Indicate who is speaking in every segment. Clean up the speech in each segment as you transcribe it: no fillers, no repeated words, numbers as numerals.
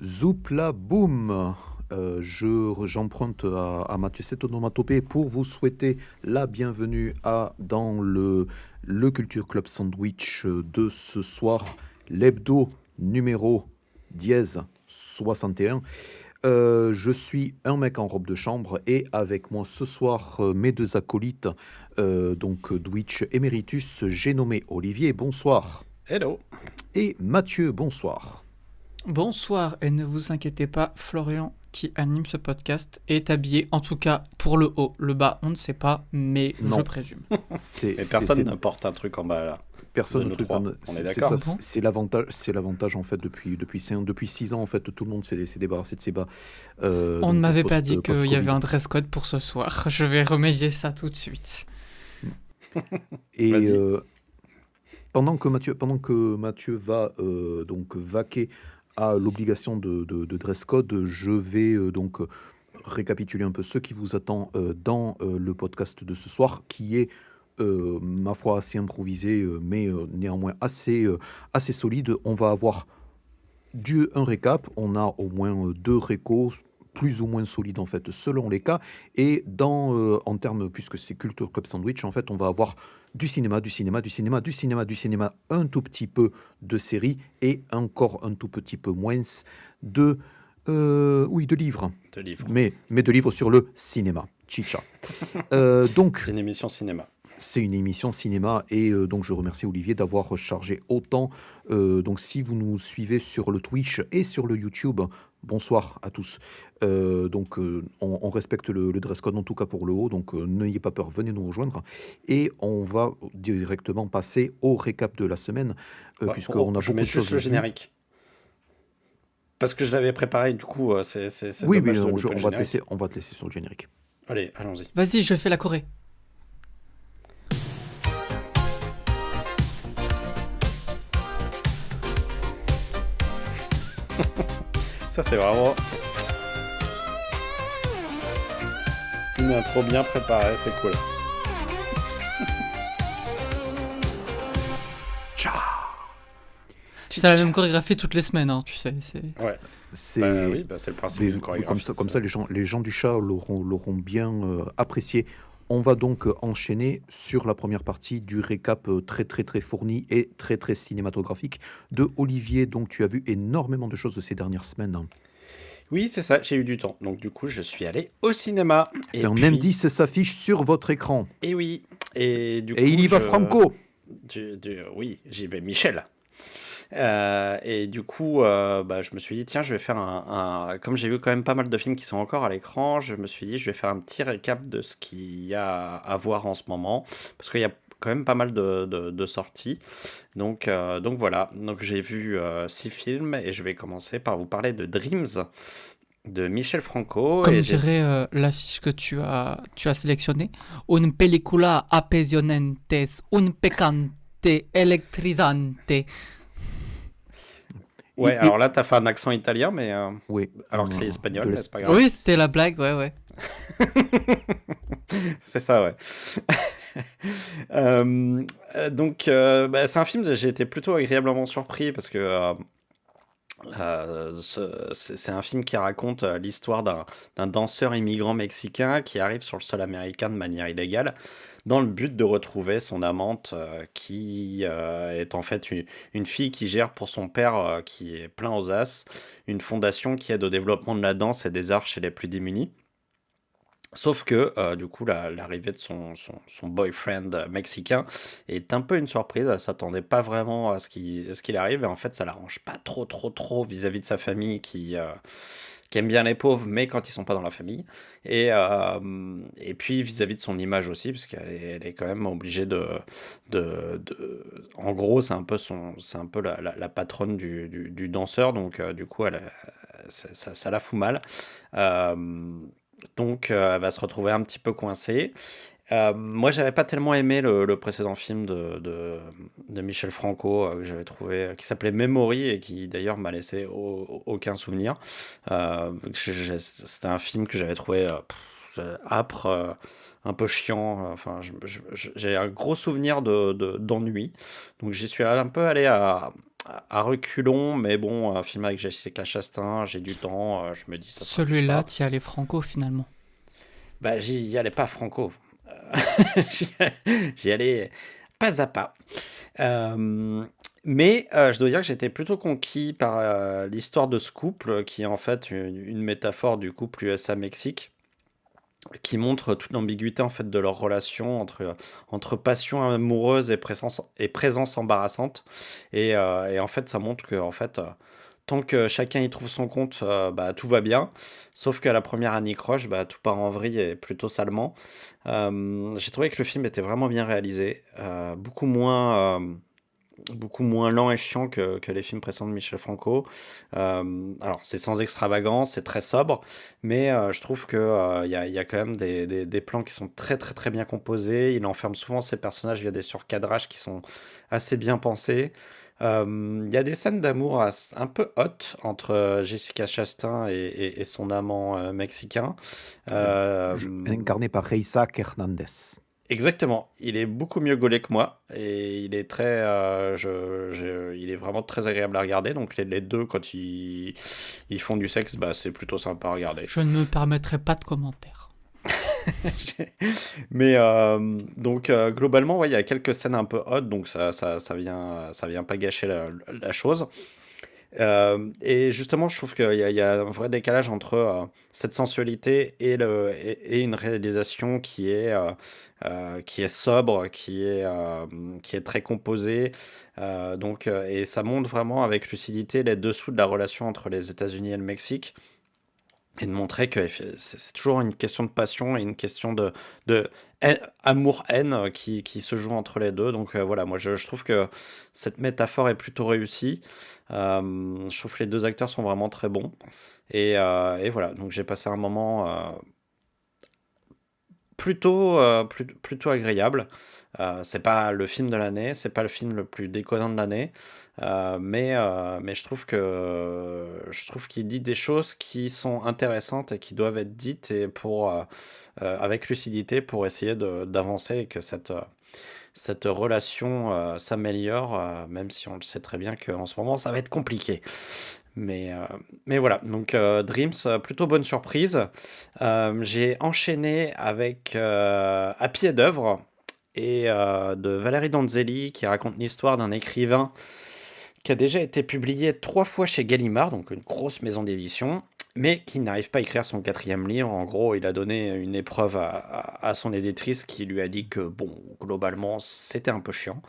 Speaker 1: Zoupla boum. J'emprunte à Mathieu cette onomatopée pour vous souhaiter la bienvenue dans le Culture Club Sandwich de ce soir, l'hebdo numéro dièse 61. Je suis un mec en robe de chambre et avec moi ce soir mes deux acolytes, donc Dwitch Emeritus, j'ai nommé Olivier, bonsoir.
Speaker 2: Hello.
Speaker 1: Et Mathieu, bonsoir.
Speaker 3: Bonsoir et ne vous inquiétez pas, Florian qui anime ce podcast est habillé, en tout cas pour le haut, le bas on ne sait pas, mais
Speaker 1: Non.
Speaker 3: je présume.
Speaker 2: Mais personne ne porte un truc en bas là.
Speaker 1: Personne
Speaker 2: de
Speaker 1: ne
Speaker 2: nous
Speaker 1: truc.
Speaker 2: trois. On est d'accord.
Speaker 1: C'est l'avantage en fait depuis 6 ans en fait tout le monde s'est débarrassé de ses bas.
Speaker 3: On ne m'avait pas dit qu'il y avait un dress code pour ce soir. Je vais remédier ça tout de suite.
Speaker 1: Et pendant que Mathieu va donc vaquer à l'obligation de dress code, je vais donc récapituler un peu ce qui vous attend dans le podcast de ce soir, qui est ma foi assez improvisé, mais néanmoins assez solide. On va avoir un récap, on a au moins 2 récos plus ou moins solides en fait selon les cas, et en termes, puisque c'est Culture Club Sandwich, en fait on va avoir du cinéma, un tout petit peu de série et encore un tout petit peu moins de livres. Mais de livres sur le cinéma. Chicha. Donc
Speaker 2: c'est une émission cinéma.
Speaker 1: C'est une émission cinéma et donc je remercie Olivier d'avoir rechargé autant. Donc si vous nous suivez sur le Twitch et sur le YouTube, bonsoir à tous. On respecte le dress code en tout cas pour le haut, donc n'ayez pas peur, venez nous rejoindre. Et on va directement passer au récap de la semaine, puisqu'on a beaucoup de choses.
Speaker 2: Le générique. Parce que je l'avais préparé, du coup, c'est
Speaker 1: oui,
Speaker 2: dommage
Speaker 1: mais
Speaker 2: de
Speaker 1: on va te laisser sur le générique.
Speaker 2: Allez, allons-y.
Speaker 3: Vas-y, je fais la Corée.
Speaker 2: Ça, c'est vraiment une intro bien préparée, c'est cool.
Speaker 3: C'est la même chorégraphie toutes les semaines, hein, tu sais.
Speaker 2: Ouais. C'est le principe d'une chorégraphie.
Speaker 1: Comme ça, les gens du chat l'auront bien apprécié. On va donc enchaîner sur la première partie du récap très très très fourni et très très cinématographique de Olivier. Donc tu as vu énormément de choses de ces dernières semaines.
Speaker 2: Oui, c'est ça, j'ai eu du temps. Donc du coup, je suis allé au cinéma.
Speaker 1: Indice s'affiche sur votre écran.
Speaker 2: Et oui. Et du coup,
Speaker 1: il y va Franco.
Speaker 2: Oui, j'y vais Michel. Et du coup, je me suis dit, tiens, je vais faire comme j'ai vu quand même pas mal de films qui sont encore à l'écran, je me suis dit, je vais faire un petit récap de ce qu'il y a à voir en ce moment, parce qu'il y a quand même pas mal de sorties. Donc voilà, donc j'ai vu 6 films, et je vais commencer par vous parler de Dreams, de Michel Franco.
Speaker 3: Comme dirait l'affiche que tu as sélectionnée, une pellicula appasionante, un peccante, electrisante.
Speaker 2: Ouais, alors là, t'as fait un accent italien, mais
Speaker 1: oui,
Speaker 2: alors que c'est espagnol, mais c'est pas grave.
Speaker 3: Oui, c'était la blague, ouais.
Speaker 2: C'est ça, ouais. C'est un film, j'ai été plutôt agréablement surpris parce que c'est un film qui raconte l'histoire d'un danseur immigrant mexicain qui arrive sur le sol américain de manière illégale dans le but de retrouver son amante qui est en fait une fille qui gère pour son père qui est plein aux as une fondation qui aide au développement de la danse et des arts chez les plus démunis. Sauf que, du coup, l'arrivée de son boyfriend mexicain est un peu une surprise. Elle s'attendait pas vraiment à ce qu'il arrive. Et en fait, ça l'arrange pas trop vis-à-vis de sa famille qui aime bien les pauvres, mais quand ils sont pas dans la famille. Et puis, vis-à-vis de son image aussi, parce qu'elle est quand même obligée En gros, c'est un peu la patronne du danseur. Donc, du coup, ça la fout mal. Donc, elle va se retrouver un petit peu coincée. Moi, j'avais pas tellement aimé le précédent film de Michel Franco que j'avais trouvé, qui s'appelait Memory et qui d'ailleurs m'a laissé aucun souvenir. C'était un film que j'avais trouvé âpre, un peu chiant. Enfin, j'ai un gros souvenir d'ennui. Donc, j'y suis un peu allé à à reculons, mais bon, un film avec Jessica Chastain, j'ai du temps, je me dis ça sera juste
Speaker 3: Celui-là,
Speaker 2: pas.
Speaker 3: tu y allais franco finalement.
Speaker 2: Bah, j'y allais pas franco. J'y j'y allais pas à pas. Euh, mais je dois dire que j'étais plutôt conquis par l'histoire de ce couple, qui est en fait une métaphore du couple USA-Mexique, qui montre toute l'ambiguïté en fait de leur relation entre passion amoureuse et présence embarrassante. Et en fait, ça montre que en fait, tant que chacun y trouve son compte, bah, tout va bien. Sauf qu'à la première anicroche, bah, tout part en vrille et plutôt salement. J'ai trouvé que le film était vraiment bien réalisé, beaucoup moins lent et chiant que les films précédents de Michel Franco. Alors, c'est sans extravagance, c'est très sobre, mais je trouve que il y a quand même des plans qui sont très très très bien composés. Il enferme souvent ses personnages via des surcadrages qui sont assez bien pensés. Il y a des scènes d'amour un peu hot entre Jessica Chastain et son amant mexicain.
Speaker 1: Euh,
Speaker 2: Euh,
Speaker 1: Incarné par Reisa Hernandez.
Speaker 2: Exactement, il est beaucoup mieux gaulé que moi et il est il est vraiment très agréable à regarder. Donc les deux, quand ils font du sexe, bah, c'est plutôt sympa à regarder.
Speaker 3: Je ne me permettrai pas de commentaires.
Speaker 2: Mais donc globalement, ouais, il y a quelques scènes un peu hot, donc ça vient pas gâcher la chose. Et justement, je trouve qu'il y a un vrai décalage entre cette sensualité et une réalisation qui est sobre, qui est très composée. Et ça montre vraiment avec lucidité les dessous de la relation entre les États-Unis et le Mexique. Et de montrer que c'est toujours une question de passion et une question de amour-haine qui se joue entre les deux. Donc voilà, moi je trouve que cette métaphore est plutôt réussie. Je trouve que les deux acteurs sont vraiment très bons. Et voilà, donc j'ai passé un moment plutôt agréable. C'est pas le film de l'année, c'est pas le film le plus déconnant de l'année, mais je trouve qu'il dit des choses qui sont intéressantes et qui doivent être dites et avec lucidité pour essayer d'avancer et que cette relation s'améliore, même si on le sait très bien qu'en ce moment ça va être compliqué. Mais voilà, donc Dreams, plutôt bonne surprise. J'ai enchaîné avec À pied d'œuvre de Valérie Donzelli qui raconte l'histoire d'un écrivain qui a déjà été publié 3 fois chez Gallimard, donc une grosse maison d'édition, mais qui n'arrive pas à écrire son 4e livre. En gros, il a donné une épreuve à son éditrice qui lui a dit que, bon, globalement, c'était un peu chiant.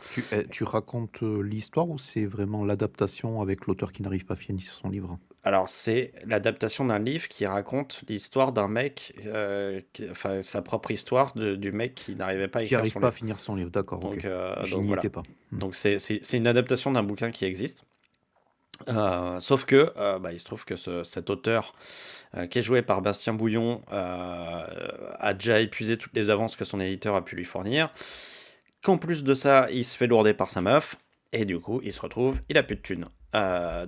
Speaker 1: Tu racontes l'histoire ou c'est vraiment l'adaptation avec l'auteur qui n'arrive pas à finir son livre?
Speaker 2: Alors, c'est l'adaptation d'un livre qui raconte l'histoire d'un mec, enfin, sa propre histoire du mec qui n'arrivait pas à
Speaker 1: Qui
Speaker 2: écrire
Speaker 1: n'arrive
Speaker 2: son
Speaker 1: pas à
Speaker 2: livre.
Speaker 1: finir son livre, d'accord, ok. Je
Speaker 2: Donc
Speaker 1: n'y
Speaker 2: voilà.
Speaker 1: étais pas.
Speaker 2: Donc c'est une adaptation d'un bouquin qui existe. Sauf que bah, il se trouve que cet auteur, qui est joué par Bastien Bouillon, a déjà épuisé toutes les avances que son éditeur a pu lui fournir. Qu'en plus de ça, il se fait lourder par sa meuf, et du coup, il se retrouve, il a plus de thunes.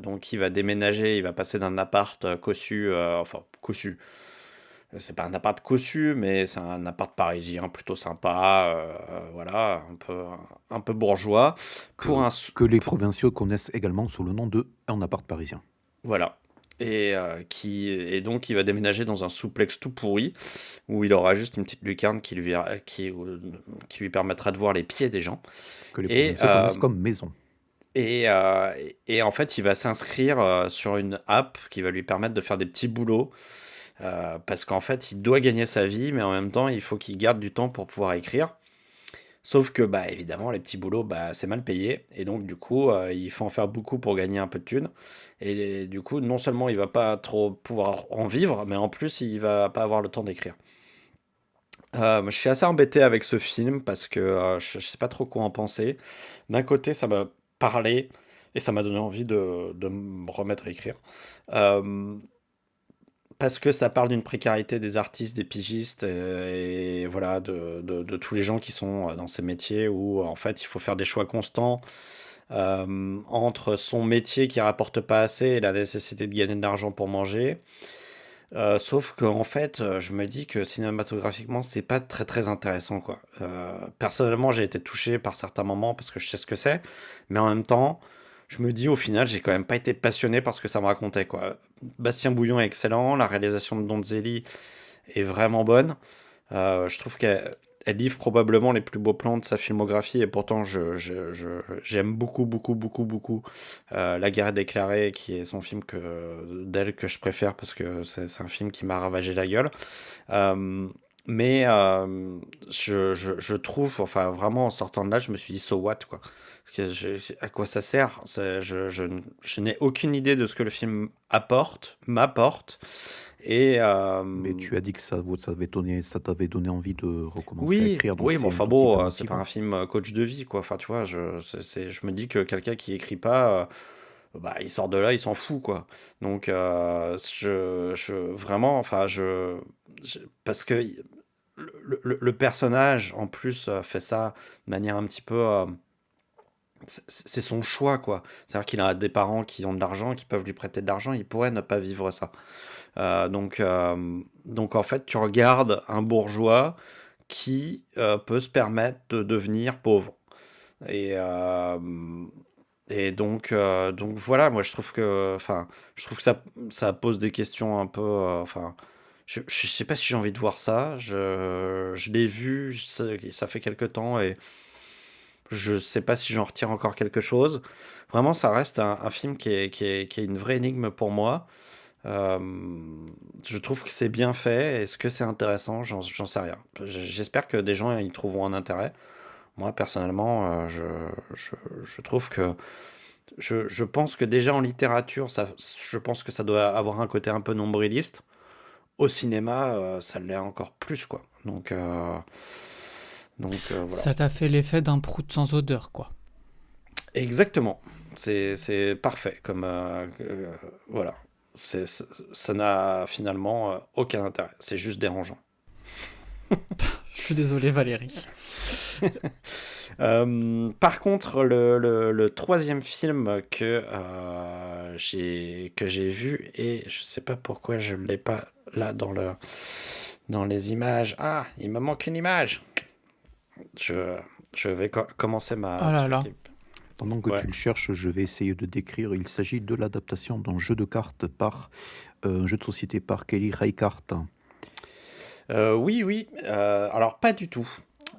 Speaker 2: Donc il va déménager, il va passer d'un appart cossu, enfin cossu, c'est pas un appart cossu, mais c'est un appart parisien plutôt sympa, voilà, un peu bourgeois, pour
Speaker 1: Que,
Speaker 2: un,
Speaker 1: que les provinciaux connaissent également sous le nom de Un appart parisien.
Speaker 2: voilà. Et donc il va déménager dans un souplex tout pourri où il aura juste une petite lucarne qui lui permettra de voir les pieds des gens.
Speaker 1: Que les
Speaker 2: Et,
Speaker 1: provinciaux connaissent comme maison.
Speaker 2: et en fait, il va s'inscrire sur une app qui va lui permettre de faire des petits boulots parce qu'en fait, il doit gagner sa vie, mais en même temps, il faut qu'il garde du temps pour pouvoir écrire. Sauf que, bah, évidemment, les petits boulots, bah, c'est mal payé. Et donc, du coup, il faut en faire beaucoup pour gagner un peu de thunes. Et du coup, non seulement il va pas trop pouvoir en vivre, mais en plus, il va pas avoir le temps d'écrire. Je suis assez embêté avec ce film parce que je sais pas trop quoi en penser. D'un côté, ça m'a parlé et ça m'a donné envie de me remettre à écrire. Euh, Parce que ça parle d'une précarité des artistes, des pigistes, et voilà, de tous les gens qui sont dans ces métiers où en fait il faut faire des choix constants entre son métier qui rapporte pas assez et la nécessité de gagner de l'argent pour manger. Sauf qu'en fait, je me dis que cinématographiquement, c'est pas très très intéressant, quoi. Personnellement, j'ai été touché par certains moments parce que je sais ce que c'est, mais en même temps, je me dis au final, j'ai quand même pas été passionné par ce que ça me racontait, quoi. Bastien Bouillon est excellent, la réalisation de Donzelli est vraiment bonne. Je trouve qu'elle livre probablement les plus beaux plans de sa filmographie et pourtant j'aime beaucoup, beaucoup, beaucoup, beaucoup La guerre est déclarée, qui est son film d'elle que je préfère parce que c'est un film qui m'a ravagé la gueule. Euh, mais je trouve, enfin vraiment en sortant de là, je me suis dit so what quoi. À quoi ça sert? Je n'ai aucune idée de ce que le film m'apporte. Et
Speaker 1: Mais tu as dit que ça t'avait donné envie de recommencer à
Speaker 2: oui,
Speaker 1: écrire, donc
Speaker 2: oui, mais
Speaker 1: c'est un
Speaker 2: enfin
Speaker 1: tout petit peu
Speaker 2: bon, c'est pas
Speaker 1: motivant.
Speaker 2: un film coach de vie, quoi. Enfin, tu vois, je me dis que quelqu'un qui écrit pas, bah, il sort de là, il s'en fout, quoi. Donc, vraiment, enfin, parce que le personnage, en plus, fait ça de manière un petit peu, c'est son choix, quoi. C'est-à-dire qu'il a des parents qui ont de l'argent, qui peuvent lui prêter de l'argent, il pourrait ne pas vivre ça. Donc en fait, tu regardes un bourgeois qui peut se permettre de devenir pauvre. Et, euh, donc voilà, moi je trouve que ça pose des questions un peu, enfin, je sais pas si j'ai envie de voir ça. Je l'ai vu, ça fait quelque temps et je sais pas si j'en retire encore quelque chose. Vraiment, ça reste un film qui est une vraie énigme pour moi. Euh, je trouve que c'est bien fait. Est-ce que c'est intéressant? J'en sais rien. J'espère que des gens y trouveront un intérêt. Moi, personnellement, je trouve que je pense que déjà en littérature, je pense que ça doit avoir un côté un peu nombriliste. Au cinéma, ça l'est encore plus, quoi. Donc, voilà.
Speaker 3: Ça t'a fait l'effet d'un prout sans odeur, quoi.
Speaker 2: Exactement. C'est parfait. Voilà. Ça n'a finalement aucun intérêt. C'est juste dérangeant.
Speaker 3: Je suis désolé, Valérie.
Speaker 2: Par contre, le troisième film que j'ai vu, et je sais pas pourquoi je ne l'ai pas là dans les images. Ah, il me manque une image. Je, je vais commencer
Speaker 3: Oh
Speaker 2: ma
Speaker 3: là là.
Speaker 2: truc.
Speaker 1: Pendant que
Speaker 2: Ouais.
Speaker 1: tu le cherches, je vais essayer de décrire. Il s'agit de l'adaptation d'un jeu de cartes un jeu de société par Kelly Reichardt.
Speaker 2: Oui, oui. Alors, pas du tout.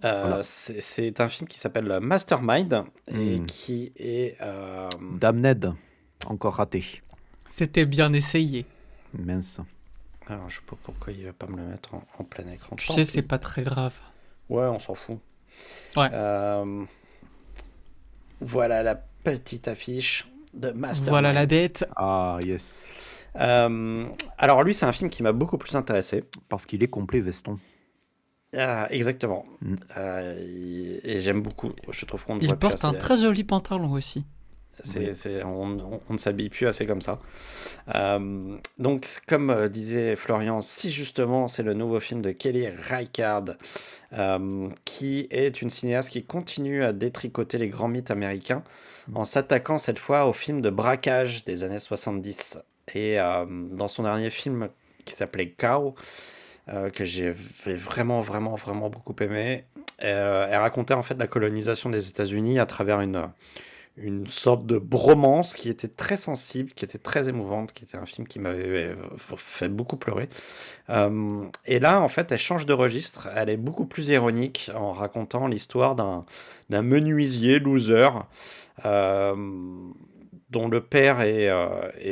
Speaker 1: Voilà.
Speaker 2: C'est un film qui s'appelle Mastermind et
Speaker 1: Hmm.
Speaker 2: qui est.
Speaker 1: Damned, encore raté.
Speaker 3: C'était bien essayé.
Speaker 1: Mince.
Speaker 2: Alors, je sais pas pourquoi il va pas me le mettre en plein écran.
Speaker 3: Tu
Speaker 2: Tant
Speaker 3: sais, c'est
Speaker 2: pis.
Speaker 3: pas très grave.
Speaker 2: Ouais, on s'en fout.
Speaker 3: Ouais.
Speaker 2: Euh, Voilà la petite affiche de
Speaker 3: Voilà la
Speaker 2: Mastermind.
Speaker 3: bête.
Speaker 1: Ah, yes.
Speaker 2: Alors, lui, c'est un film qui m'a beaucoup plus intéressé.
Speaker 1: Parce qu'il est complet, Veston.
Speaker 2: Ah, exactement.
Speaker 1: Hmm.
Speaker 2: Et j'aime beaucoup. Je trouve qu'on ne
Speaker 3: Il
Speaker 2: voit plus
Speaker 3: porte
Speaker 2: assez.
Speaker 3: un très joli pantalon aussi.
Speaker 1: Oui.
Speaker 2: On ne s'habille plus assez comme ça. Donc, comme disait Florian, si justement c'est le nouveau film de Kelly Reichardt, qui est une cinéaste qui continue à détricoter les grands mythes américains en s'attaquant cette fois aux films de braquage des années 70. Et dans son dernier film qui s'appelait Cow, que j'ai vraiment, vraiment, vraiment beaucoup aimé, elle racontait en fait la colonisation des États-Unis à travers une sorte de bromance qui était très sensible, qui était très émouvante, qui était un film qui m'avait fait beaucoup pleurer. Et là, en fait, elle change de registre. Elle est beaucoup plus ironique en racontant l'histoire d'un menuisier loser euh, dont le père est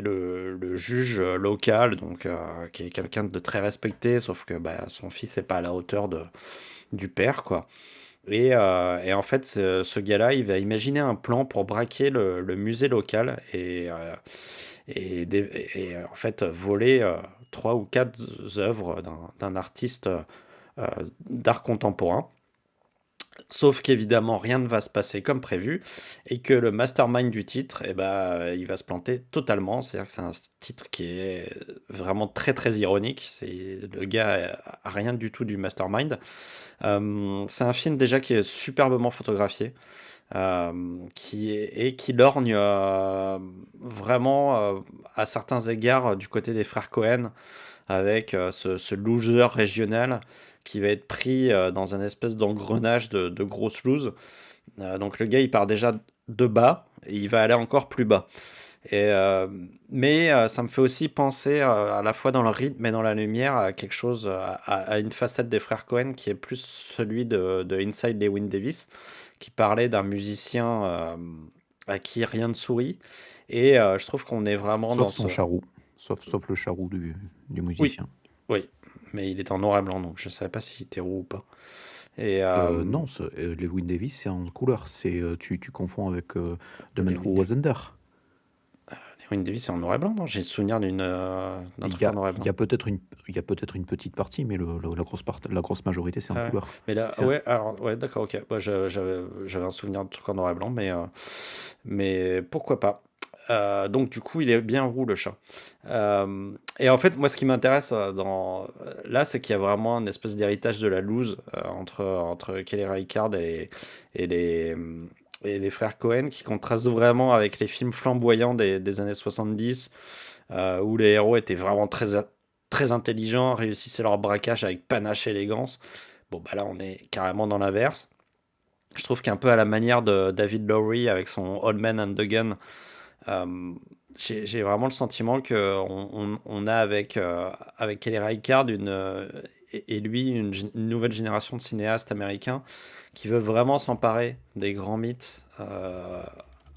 Speaker 2: le juge local, donc qui est quelqu'un de très respecté, sauf que bah, son fils n'est pas à la hauteur du père, quoi. Et en fait, ce gars-là, il va imaginer un plan pour braquer le musée local et en fait voler trois ou quatre œuvres d'un artiste euh, d'art contemporain. Sauf qu'évidemment, rien ne va se passer comme prévu et que le mastermind du titre, eh ben, il va se planter totalement. C'est-à-dire que c'est un titre qui est vraiment très très ironique. Le gars a rien du tout du mastermind. C'est un film déjà qui est superbement photographié, et qui lorgne vraiment à certains égards du côté des frères Cohen, avec ce loser régional qui va être pris dans un espèce d'engrenage de grosses looses. Donc le gars, il part déjà de bas et il va aller encore plus bas. Mais ça me fait aussi penser à la fois dans le rythme et dans la lumière à quelque chose, à une facette des frères Cohen qui est plus celui de Inside Llewyn Davis, qui parlait d'un musicien à qui rien ne sourit. Et je trouve qu'on est vraiment
Speaker 1: Sauf
Speaker 2: dans
Speaker 1: son
Speaker 2: ce...
Speaker 1: charroux. Sauf le charroux du
Speaker 2: Oui,
Speaker 1: musicien.
Speaker 2: oui, mais il est en noir et blanc, donc je ne savais pas s'il était roux ou pas. Et
Speaker 1: Non, Llewyn Davis, c'est en couleur. Tu confonds avec The Man Who
Speaker 2: Llewyn
Speaker 1: Was Under.
Speaker 2: Davis, c'est en noir et blanc, non? J'ai le souvenir d'un
Speaker 1: Il
Speaker 2: truc
Speaker 1: y
Speaker 2: en
Speaker 1: a,
Speaker 2: noir et
Speaker 1: il
Speaker 2: blanc.
Speaker 1: y a peut-être une petite partie, mais la grosse majorité, c'est en
Speaker 2: Ah ouais.
Speaker 1: couleur.
Speaker 2: Mais là,
Speaker 1: C'est un-
Speaker 2: ouais, alors, ouais, d'accord, ok. Bah, j'avais un souvenir de truc en noir et blanc, mais pourquoi pas. Donc, du coup, il est bien roux, le chat. Et en fait, moi, ce qui m'intéresse là, c'est qu'il y a vraiment une espèce d'héritage de la loose entre Kelly Reichardt et les, et les frères Cohen qui contrastent vraiment avec les films flamboyants des années 70 où les héros étaient vraiment très intelligents, réussissaient leur braquage avec panache et élégance. Bon, bah là, on est carrément dans l'inverse. Je trouve qu'un peu à la manière de David Lowery avec son Old Man and the Gun, euh, j'ai vraiment le sentiment qu'on a avec Kelly Reichardt et lui une nouvelle génération de cinéastes américains qui veut vraiment s'emparer des grands mythes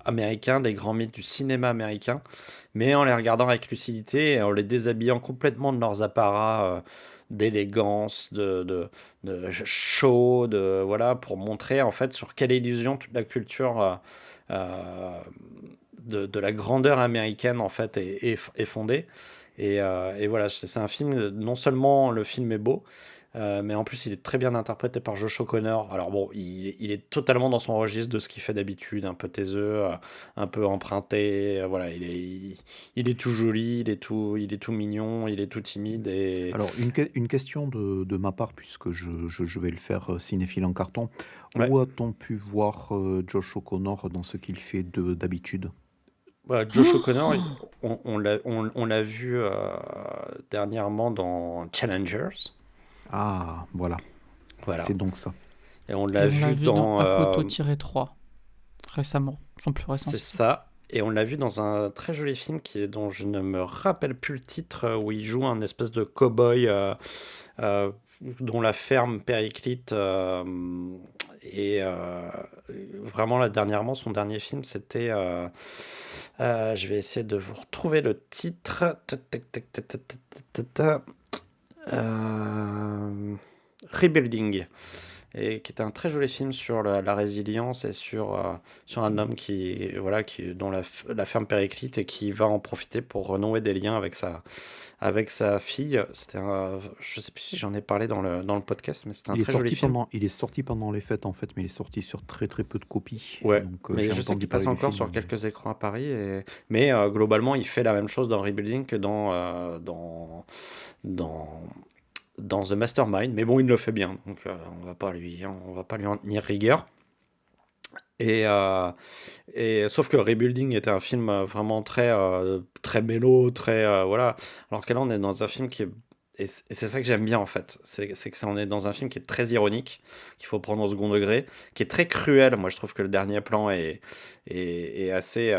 Speaker 2: américains, des grands mythes du cinéma américain, mais en les regardant avec lucidité et en les déshabillant complètement de leurs apparats d'élégance, de show, voilà, pour montrer en fait sur quelle illusion toute la culture euh, de la grandeur américaine en fait est fondée. Et voilà, c'est un film, non seulement le film est beau, mais en plus il est très bien interprété par Josh O'Connor. Alors bon, il est totalement dans son registre de ce qu'il fait d'habitude, un peu taiseux, un peu emprunté, voilà, il est tout joli, il est tout mignon, il est tout timide et...
Speaker 1: Alors, une question de ma part, puisque je vais le faire cinéphile en carton.
Speaker 2: Ouais.
Speaker 1: Où a-t-on pu voir Josh O'Connor dans ce qu'il fait d'habitude?
Speaker 2: Josh O'Connor, on l'a vu dernièrement dans Challengers,
Speaker 1: Ah, voilà,
Speaker 2: voilà,
Speaker 1: c'est donc ça.
Speaker 2: et on
Speaker 3: Et
Speaker 2: l'a
Speaker 3: on l'a
Speaker 2: vu
Speaker 3: vu dans
Speaker 2: dans...
Speaker 3: Akoto-3 récemment, son plus récent
Speaker 2: C'est
Speaker 3: film.
Speaker 2: ça. Et on l'a vu dans un très joli film dont je ne me rappelle plus le titre, où il joue un espèce de cow-boy euh, dont la ferme périclite. Et vraiment, là, dernièrement, son dernier film, c'était. Je vais essayer de vous retrouver le titre. Euh, Rebuilding et qui était un très joli film sur la résilience et sur un homme dont la ferme périclite et qui va en profiter pour renouer des liens avec sa fille. Je sais plus si j'en ai parlé dans le podcast, mais c'était un très joli film.
Speaker 1: Il est sorti pendant les fêtes, en fait, mais il est sorti sur très très peu de copies.
Speaker 2: Ouais,
Speaker 1: Donc,
Speaker 2: mais
Speaker 1: j'ai
Speaker 2: je sais
Speaker 1: entendu
Speaker 2: qu'il passe
Speaker 1: parler du
Speaker 2: encore
Speaker 1: film.
Speaker 2: sur quelques écrans à Paris. Mais globalement, il fait la même chose dans Rebuilding que dans, dans The Mastermind. Mais bon, il le fait bien, donc on va pas lui en tenir rigueur. Et, sauf que Rebuilding était un film vraiment très mélo, voilà. Alors que là, on est dans un film qui est. Et c'est ça que j'aime bien en fait. C'est que on est dans un film qui est très ironique, qu'il faut prendre au second degré, qui est très cruel. Moi, je trouve que le dernier plan est assez.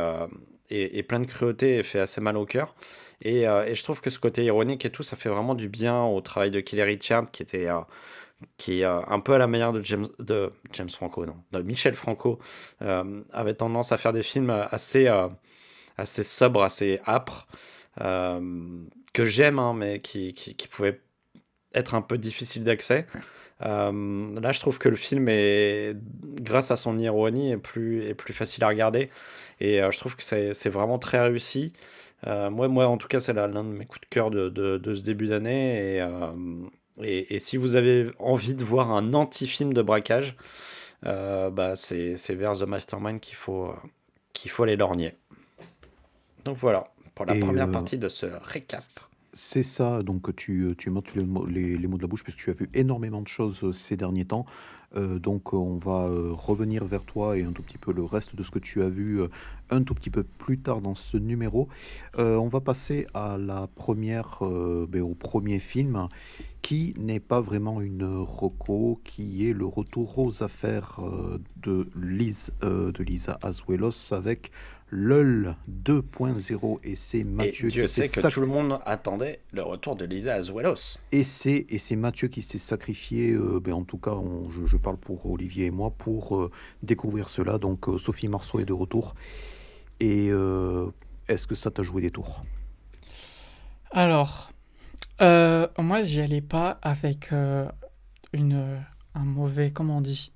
Speaker 2: Est plein de cruauté et fait assez mal au cœur. Et je trouve que ce côté ironique et tout, ça fait vraiment du bien au travail de Kelly Reichardt qui est un peu à la manière de James Franco, non, de Michel Franco, avait tendance à faire des films assez sobres, assez âpres, que j'aime, hein, mais qui pouvaient être un peu difficiles d'accès. Là, je trouve que le film est, grâce à son ironie, est plus facile à regarder. Et je trouve que c'est vraiment très réussi. Moi, en tout cas, c'est l'un de mes coups de cœur de ce début d'année. Et si vous avez envie de voir un anti-film de braquage, bah c'est vers The Mastermind qu'il faut aller lorgner. Donc voilà, pour la
Speaker 1: Et
Speaker 2: première partie de ce récap.
Speaker 1: C'est ça, donc tu m'ôtes les mots de la bouche puisque tu as vu énormément de choses ces derniers temps. Donc on va revenir vers toi et un tout petit peu le reste de ce que tu as vu un tout petit peu plus tard dans ce numéro. On va passer à la première, au premier film qui n'est pas vraiment une reco, qui est le retour aux affaires de Lisa Azuelos avec LOL 2.0 et c'est
Speaker 2: Et
Speaker 1: Mathieu
Speaker 2: Dieu
Speaker 1: qui s'est
Speaker 2: sait que tout le monde attendait le retour de Lisa Azuelos.
Speaker 1: et c'est Mathieu qui s'est sacrifié, en tout cas, je parle pour Olivier et moi, pour découvrir cela. Donc, Sophie Marceau est de retour. Et est-ce que ça t'a joué des tours?
Speaker 3: Alors, moi, j'y allais pas avec un mauvais, comment on dit,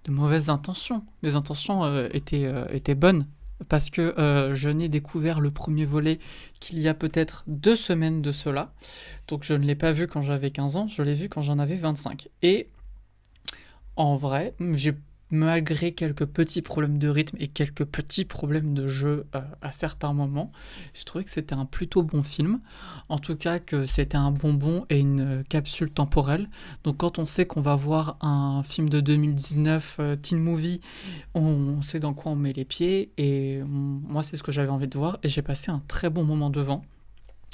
Speaker 3: de mauvaises intentions. Mes intentions étaient bonnes parce que je n'ai découvert le premier volet qu'il y a peut-être 2 semaines de cela. Donc, je ne l'ai pas vu quand j'avais 15 ans, je l'ai vu quand j'en avais 25. Et en vrai, malgré quelques petits problèmes de rythme et quelques petits problèmes de jeu à certains moments, j'ai trouvé que c'était un plutôt bon film. En tout cas, que c'était un bonbon et une capsule temporelle. Donc, quand on sait qu'on va voir un film de 2019, teen movie, on sait dans quoi on met les pieds. Et moi, c'est ce que j'avais envie de voir. Et j'ai passé un très bon moment devant.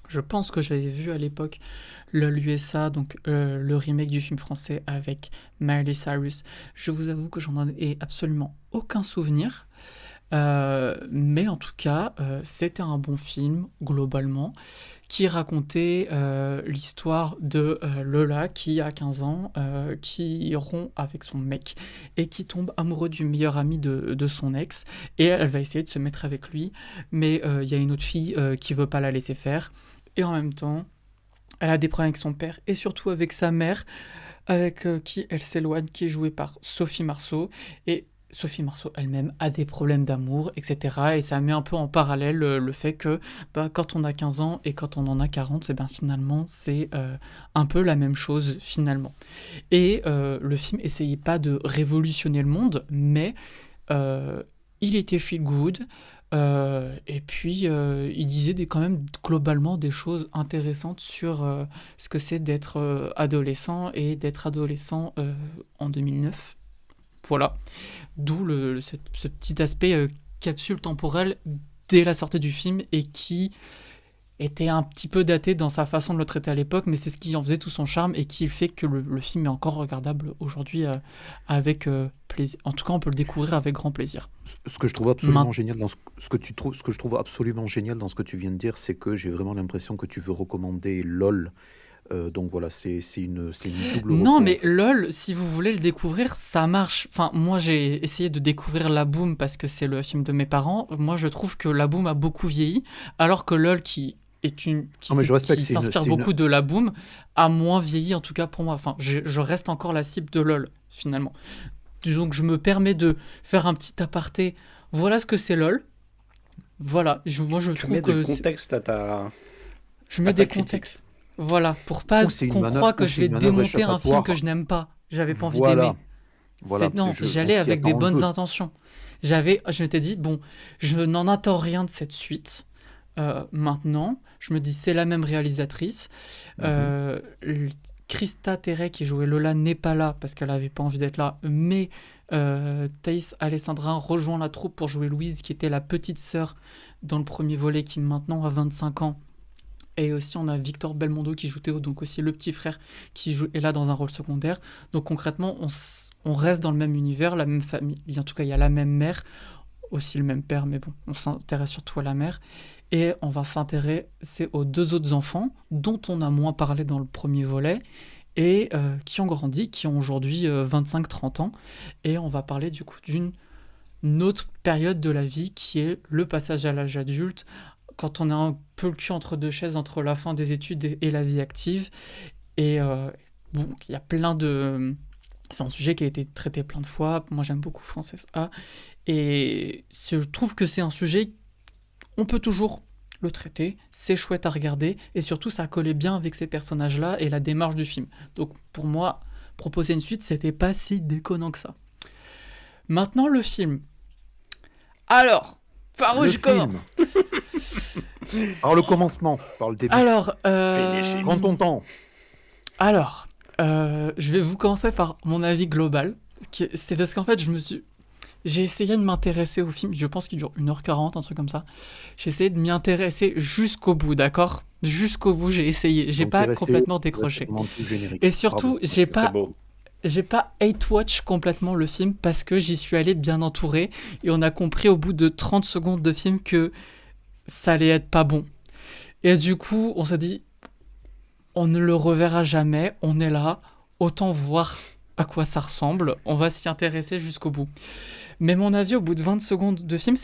Speaker 3: Je pense que j'avais vu à l'époque l'USA, donc le remake du film français avec Miley Cyrus. Je vous avoue que j'en ai absolument aucun souvenir. Mais en tout cas, c'était un bon film, globalement, qui racontait l'histoire de Lola qui a 15 ans, qui rompt avec son mec et qui tombe amoureux du meilleur ami de son ex. Et elle va essayer de se mettre avec lui, mais il y a une autre fille qui veut pas la laisser faire. Et en même temps, elle a des problèmes avec son père et surtout avec sa mère, avec qui elle s'éloigne, qui est jouée par Sophie Marceau. Et Sophie Marceau elle-même a des problèmes d'amour, etc. Et ça met un peu en parallèle le fait que quand on a 15 ans et quand on en a 40, finalement, c'est un peu la même chose, finalement. Et le film essayait pas de révolutionner le monde, mais il était feel good. Et puis, il disait quand même globalement des choses intéressantes sur ce que c'est d'être adolescent et d'être adolescent en 2009. Voilà. D'où ce petit aspect capsule temporelle dès la sortie du film et qui était un petit peu daté dans sa façon de le traiter à l'époque, mais c'est ce qui en faisait tout son charme et qui fait que le film est encore regardable aujourd'hui avec plaisir. En tout cas, on peut le découvrir avec grand plaisir.
Speaker 1: Ce que je trouve absolument génial dans ce que je trouve absolument génial dans ce que tu viens de dire, c'est que j'ai vraiment l'impression que tu veux recommander LOL. Donc voilà, c'est une double
Speaker 3: Non,
Speaker 1: reco.
Speaker 3: mais LOL, si vous voulez le découvrir, ça marche. Enfin, moi, j'ai essayé de découvrir La Boom parce que c'est le film de mes parents. Moi, je trouve que La Boom a beaucoup vieilli, alors que LOL, qui
Speaker 1: Non, mais je respecte,
Speaker 3: s'inspire beaucoup de La Boom, a moins vieilli, en tout cas pour moi. Enfin, je reste encore la cible de LOL, finalement. Donc, je me permets de faire un petit aparté. Voilà ce que c'est LOL. Voilà, moi, je
Speaker 2: Tu
Speaker 3: trouve
Speaker 2: mets
Speaker 3: que
Speaker 2: de contexte à ta,
Speaker 3: je mets
Speaker 2: à ta
Speaker 3: des
Speaker 2: critique.
Speaker 3: contextes. Voilà, pour pas
Speaker 1: ou c'est une
Speaker 3: qu'on
Speaker 1: manœuvre,
Speaker 3: croie que
Speaker 1: ou
Speaker 3: je
Speaker 1: c'est
Speaker 3: vais
Speaker 1: une manœuvre
Speaker 3: démonter un film que
Speaker 1: échappatoire.
Speaker 3: je n'aime pas. J'avais pas envie d'aimer.
Speaker 1: Voilà, voilà,
Speaker 3: Non,
Speaker 1: on
Speaker 3: j'allais
Speaker 1: s'y
Speaker 3: avec des
Speaker 1: attend un
Speaker 3: bonnes
Speaker 1: peu.
Speaker 3: intentions. Je m'étais dit, bon, je n'en attends rien de cette suite. Maintenant, je me dis, c'est la même réalisatrice.
Speaker 1: Mhm.
Speaker 3: Krista Terre, qui jouait Lola, n'est pas là parce qu'elle n'avait pas envie d'être là. Mais Thaïs Alessandra rejoint la troupe pour jouer Louise, qui était la petite sœur dans le premier volet, qui maintenant a 25 ans. Et aussi, on a Victor Belmondo qui joue Théo, donc aussi le petit frère qui est là dans un rôle secondaire. Donc concrètement, on reste dans le même univers, la même famille. En tout cas, il y a la même mère, aussi le même père, mais bon, on s'intéresse surtout à la mère. Et on va s'intéresser aux 2 autres enfants, dont on a moins parlé dans le premier volet, et qui ont grandi, qui ont aujourd'hui 25-30 ans. Et on va parler du coup d'une autre période de la vie qui est le passage à l'âge adulte, quand on a un peu le cul entre 2 chaises, entre la fin des études et la vie active. Et bon, il y a plein de... C'est un sujet qui a été traité plein de fois. Moi, j'aime beaucoup Frances A. Et je trouve que c'est un sujet, on peut toujours le traiter. C'est chouette à regarder. Et surtout, ça collait bien avec ces personnages-là et la démarche du film. Donc, pour moi, proposer une suite, c'était pas si déconnant que ça. Maintenant, le film. Alors, par où
Speaker 1: Le
Speaker 3: je
Speaker 1: film.
Speaker 3: commence?
Speaker 1: Par le commencement, par le début.
Speaker 3: Alors,
Speaker 2: Finish it.
Speaker 1: Prends ton temps.
Speaker 3: alors, je vais vous commencer par mon avis global. C'est parce qu'en fait, j'ai essayé de m'intéresser au film. Je pense qu'il dure 1h40, un truc comme ça. J'ai essayé de m'y intéresser jusqu'au bout, d'accord? Jusqu'au bout, j'ai essayé. J'ai
Speaker 1: Donc,
Speaker 3: pas
Speaker 1: t'es resté
Speaker 3: complètement décroché.
Speaker 1: vraiment tout générique.
Speaker 3: Et surtout,
Speaker 1: Bravo.
Speaker 3: j'ai
Speaker 2: C'est
Speaker 3: pas
Speaker 2: beau.
Speaker 3: hate watch complètement le film parce que j'y suis allé bien entouré et on a compris au bout de 30 secondes de film que ça allait être pas bon. Et du coup, on s'est dit, on ne le reverra jamais, on est là, autant voir à quoi ça ressemble, on va s'y intéresser jusqu'au bout. Mais mon avis au bout de 20 secondes de film,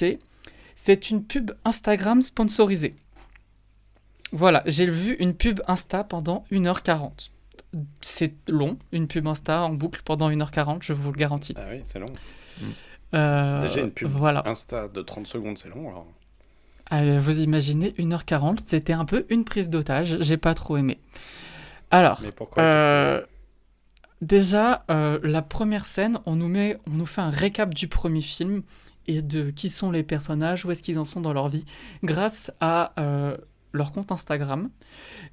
Speaker 3: c'est une pub Instagram sponsorisée. Voilà, j'ai vu une pub Insta pendant 1h40. C'est long, une pub Insta en boucle pendant 1h40, je vous le garantis.
Speaker 2: Ah oui, c'est long.
Speaker 3: Déjà
Speaker 2: une pub
Speaker 3: voilà.
Speaker 2: Insta de 30 secondes, c'est long alors.
Speaker 3: Vous imaginez 1h40, c'était un peu une prise d'otage, j'ai pas trop aimé. Alors,
Speaker 2: Mais pourquoi?
Speaker 3: déjà, la première scène, on nous fait un récap du premier film et de qui sont les personnages, où est-ce qu'ils en sont dans leur vie, grâce à leur compte Instagram.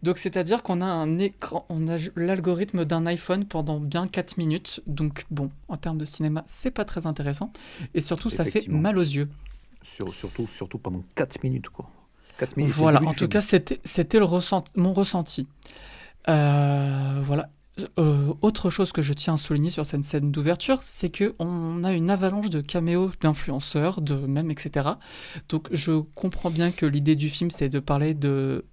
Speaker 3: Donc, c'est-à-dire qu'on a un écran, on a l'algorithme d'un iPhone pendant bien 4 minutes. Donc, bon, en termes de cinéma, c'est pas très intéressant. Et surtout, ça fait
Speaker 1: Effectivement.
Speaker 3: mal aux yeux.
Speaker 1: Surtout pendant 4 minutes, quoi. 4 minutes, c'est le
Speaker 3: Voilà,
Speaker 1: début
Speaker 3: en
Speaker 1: du
Speaker 3: tout
Speaker 1: film.
Speaker 3: cas, c'était mon ressenti. Voilà. Autre chose que je tiens à souligner sur cette scène d'ouverture, c'est que on a une avalanche de caméos d'influenceurs, de mèmes, etc. Donc je comprends bien que l'idée du film, c'est de parler de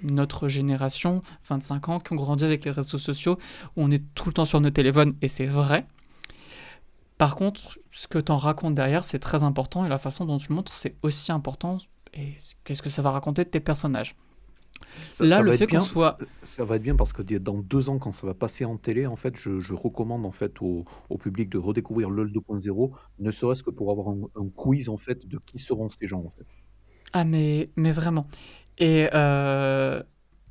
Speaker 3: notre génération, 25 ans, qui ont grandi avec les réseaux sociaux, où on est tout le temps sur nos téléphones, et c'est vrai. Par contre, ce que t'en racontes derrière, c'est très important, et la façon dont tu le montres, c'est aussi important. Et qu'est-ce que ça va raconter de tes personnages? Là, le
Speaker 1: va
Speaker 3: fait
Speaker 1: être
Speaker 3: qu'on
Speaker 1: bien,
Speaker 3: soit...
Speaker 1: ça va être bien parce que dans 2 ans, quand ça va passer en télé, en fait, je recommande en fait au public de redécouvrir LOL 2.0, ne serait-ce que pour avoir un quiz en fait de qui seront ces gens en fait.
Speaker 3: Ah, mais vraiment. Et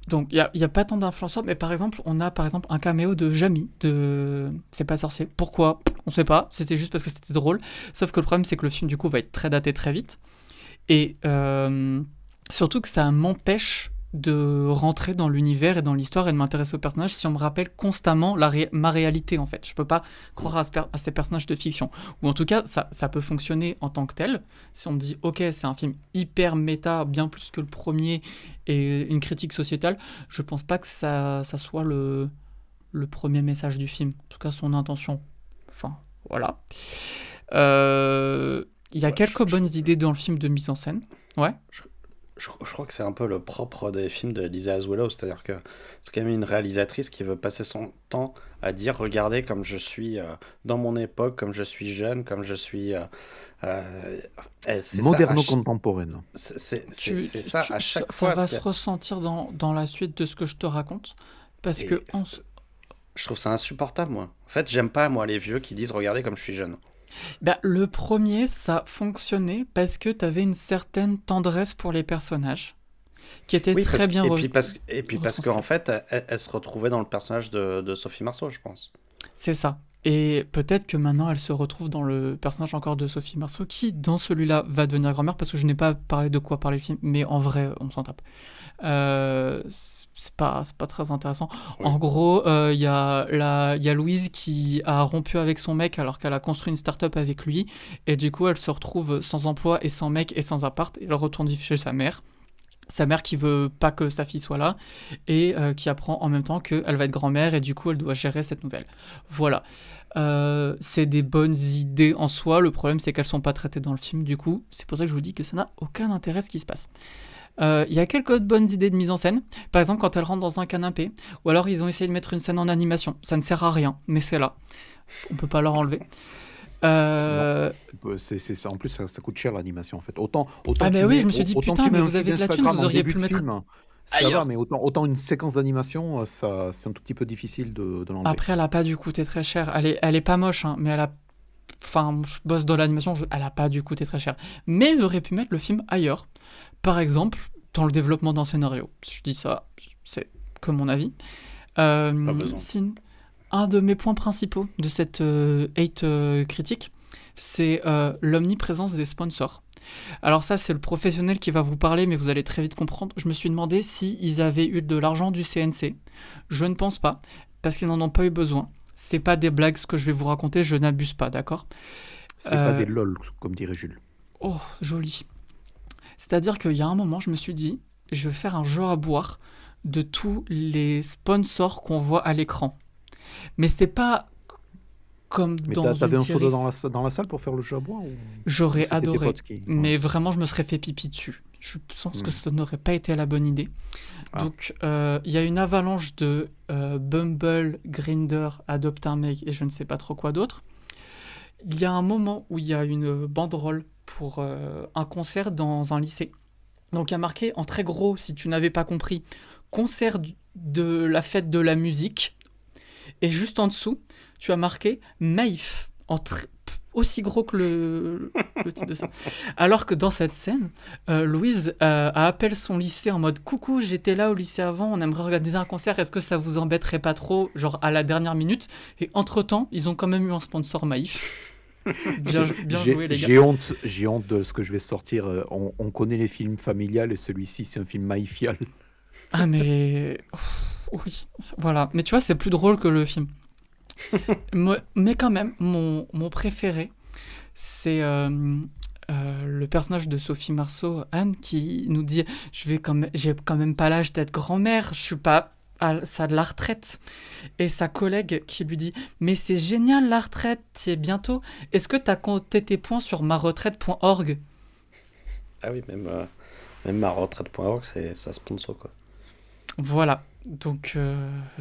Speaker 3: donc, il y a pas tant d'influenceurs, mais par exemple, on a par exemple un caméo de Jamie, de C'est pas sorcier. Pourquoi? On sait pas, c'était juste parce que c'était drôle. Sauf que le problème, c'est que le film, du coup, va être très daté très vite. Et surtout que ça m'empêche de rentrer dans l'univers et dans l'histoire et de m'intéresser aux personnages si on me rappelle constamment ma réalité, en fait. Je peux pas croire à ces personnages de fiction. Ou en tout cas, ça peut fonctionner en tant que tel. Si on me dit, ok, c'est un film hyper méta, bien plus que le premier, et une critique sociétale, je pense pas que ça soit le premier message du film. En tout cas, son intention. Enfin, voilà. Il y a
Speaker 2: Ouais,
Speaker 3: quelques bonnes idées dans le film de mise en scène. Ouais.
Speaker 2: Je crois que c'est un peu le propre des films de Lisa Azuelo, c'est-à-dire que c'est quand même une réalisatrice qui veut passer son temps à dire regardez comme je suis dans mon époque, comme je suis jeune, comme je suis. C'est ça,
Speaker 1: Moderno-contemporaine.
Speaker 2: c'est ça à chaque
Speaker 3: Ça
Speaker 2: fois.
Speaker 3: va se ressentir dans la suite de ce que je te raconte. Parce que
Speaker 2: je trouve ça insupportable, moi. En fait, j'aime pas, moi, les vieux qui disent regardez comme je suis jeune.
Speaker 3: bah, le premier, ça fonctionnait parce que tu avais une certaine tendresse pour les personnages qui était
Speaker 2: Oui,
Speaker 3: très bien
Speaker 2: et puis parce qu'en fait, elle se retrouvait dans le personnage de Sophie Marceau, je pense.
Speaker 3: C'est ça. Et peut-être que maintenant, elle se retrouve dans le personnage encore de Sophie Marceau, qui, dans celui-là, va devenir grand-mère, parce que je n'ai pas parlé de quoi parler le film, mais en vrai, on s'en tape. C'est pas très intéressant.
Speaker 2: Oui.
Speaker 3: En gros, il y a Louise qui a rompu avec son mec alors qu'elle a construit une start-up avec lui, et du coup, elle se retrouve sans emploi et sans mec et sans appart, et elle retourne vivre chez sa mère. Sa mère qui veut pas que sa fille soit là et qui apprend en même temps qu'elle va être grand-mère et du coup elle doit gérer cette nouvelle. Voilà. C'est des bonnes idées en soi, le problème c'est qu'elles sont pas traitées dans le film, du coup c'est pour ça que je vous dis que ça n'a aucun intérêt ce qui se passe. Il y a quelques autres bonnes idées de mise en scène, par exemple quand elle rentre dans un canapé, ou alors ils ont essayé de mettre une scène en animation, ça ne sert à rien, mais c'est là, on peut pas leur enlever.
Speaker 1: C'est ça. En plus, ça coûte cher l'animation en fait. Autant
Speaker 3: Ah
Speaker 1: tu
Speaker 3: bah oui,
Speaker 1: mets,
Speaker 3: je me suis dit
Speaker 1: autant
Speaker 3: putain,
Speaker 1: tu mets
Speaker 3: mais
Speaker 1: un
Speaker 3: vous
Speaker 1: feed
Speaker 3: avez de la thune,
Speaker 1: Instagram
Speaker 3: vous
Speaker 1: en
Speaker 3: auriez
Speaker 1: début
Speaker 3: pu le
Speaker 1: de
Speaker 3: mettre
Speaker 1: film, ça
Speaker 3: ailleurs.
Speaker 1: va, mais autant une séquence d'animation, ça, c'est un tout petit peu difficile de l'enlever.
Speaker 3: Après, elle a pas dû coûter très cher. Elle est pas moche, hein, mais elle a. Enfin, je bosse dans l'animation, elle a pas dû coûter très cher. Mais ils auraient pu mettre le film ailleurs. Par exemple, dans le développement d'un scénario. Je dis ça, c'est que mon avis.
Speaker 2: Pas besoin.
Speaker 3: Un de mes points principaux de cette hate critique, c'est l'omniprésence des sponsors. Alors ça, c'est le professionnel qui va vous parler, mais vous allez très vite comprendre. Je me suis demandé s'ils avaient eu de l'argent du CNC. Je ne pense pas, parce qu'ils n'en ont pas eu besoin. C'est pas des blagues ce que je vais vous raconter, je n'abuse pas, d'accord?
Speaker 1: C'est pas des lol, comme dirait Jules.
Speaker 3: Oh, joli. C'est-à-dire qu'il y a un moment, je me suis dit, je vais faire un jeu à boire de tous les sponsors qu'on voit à l'écran. Mais c'est pas comme
Speaker 1: Mais
Speaker 3: dans
Speaker 1: t'avais
Speaker 3: une
Speaker 1: un soda
Speaker 3: série.
Speaker 1: dans la salle pour faire le jeu à boire ou
Speaker 3: J'aurais
Speaker 1: c'était tes
Speaker 3: adoré,
Speaker 1: potes qui... Ouais.
Speaker 3: mais vraiment, je me serais fait pipi dessus. Je pense que ça n'aurait pas été la bonne idée.
Speaker 1: Ah.
Speaker 3: Donc, il y a une avalanche de Bumble, Grindr, Adopte un mec et je ne sais pas trop quoi d'autre. Il y a un moment où il y a une banderole pour un concert dans un lycée. Donc, il y a marqué en très gros, si tu n'avais pas compris, concert de la fête de la musique. Et juste en dessous, tu as marqué Maïf, aussi gros que le titre de ça. Alors que dans cette scène, Louise appelle son lycée en mode coucou, j'étais là au lycée avant, on aimerait organiser un concert, est-ce que ça vous embêterait pas trop, genre à la dernière minute? Et entre-temps, ils ont quand même eu un sponsor Maïf. Bien joué, les gars.
Speaker 1: J'ai honte de ce que je vais sortir. On connaît les films familiales et celui-ci, c'est un film maïfial.
Speaker 3: Ah, mais. Oui, voilà. Mais tu vois, c'est plus drôle que le film. Mais quand même, mon préféré, c'est le personnage de Sophie Marceau, Anne, qui nous dit j'ai quand même pas l'âge d'être grand-mère, je suis pas à ça de la retraite. Et sa collègue qui lui dit mais c'est génial la retraite, t'y es bientôt. Est-ce que t'as compté tes points sur maretraite.org?
Speaker 2: Ah oui, même ma retraite.org, c'est ça sponsor, quoi.
Speaker 3: Voilà. Donc,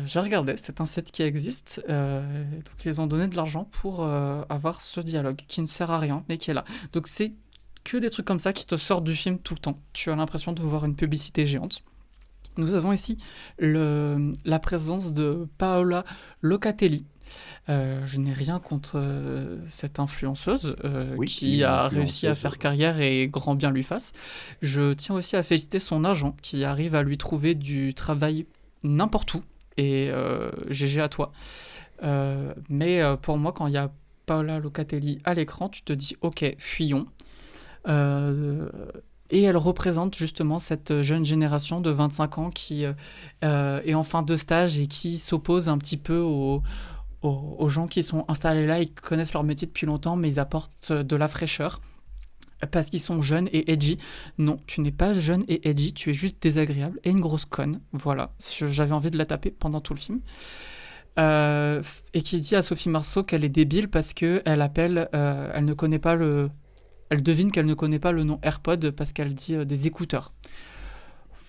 Speaker 3: j'ai regardé, c'est un site qui existe. Donc, ils ont donné de l'argent pour avoir ce dialogue qui ne sert à rien, mais qui est là. Donc, c'est que des trucs comme ça qui te sortent du film tout le temps. Tu as l'impression de voir une publicité géante. Nous avons ici la présence de Paola Locatelli. Je n'ai rien contre cette influenceuse
Speaker 1: Oui,
Speaker 3: qui
Speaker 1: une
Speaker 3: a réussi à
Speaker 1: influenceuse.
Speaker 3: faire carrière et grand bien lui fasse. Je tiens aussi à féliciter son agent qui arrive à lui trouver du travail n'importe où. Et GG à toi. Mais pour moi, quand il y a Paola Locatelli à l'écran, tu te dis ok, fuyons. Et elle représente justement cette jeune génération de 25 ans qui est en fin de stage et qui s'oppose un petit peu aux gens qui sont installés là et qui connaissent leur métier depuis longtemps, mais ils apportent de la fraîcheur parce qu'ils sont jeunes et edgy. Non, tu n'es pas jeune et edgy, tu es juste désagréable et une grosse conne. Voilà, j'avais envie de la taper pendant tout le film. Et qui dit à Sophie Marceau qu'elle est débile parce qu'elle appelle, elle ne connaît pas elle devine qu'elle ne connaît pas le nom AirPod parce qu'elle dit des écouteurs.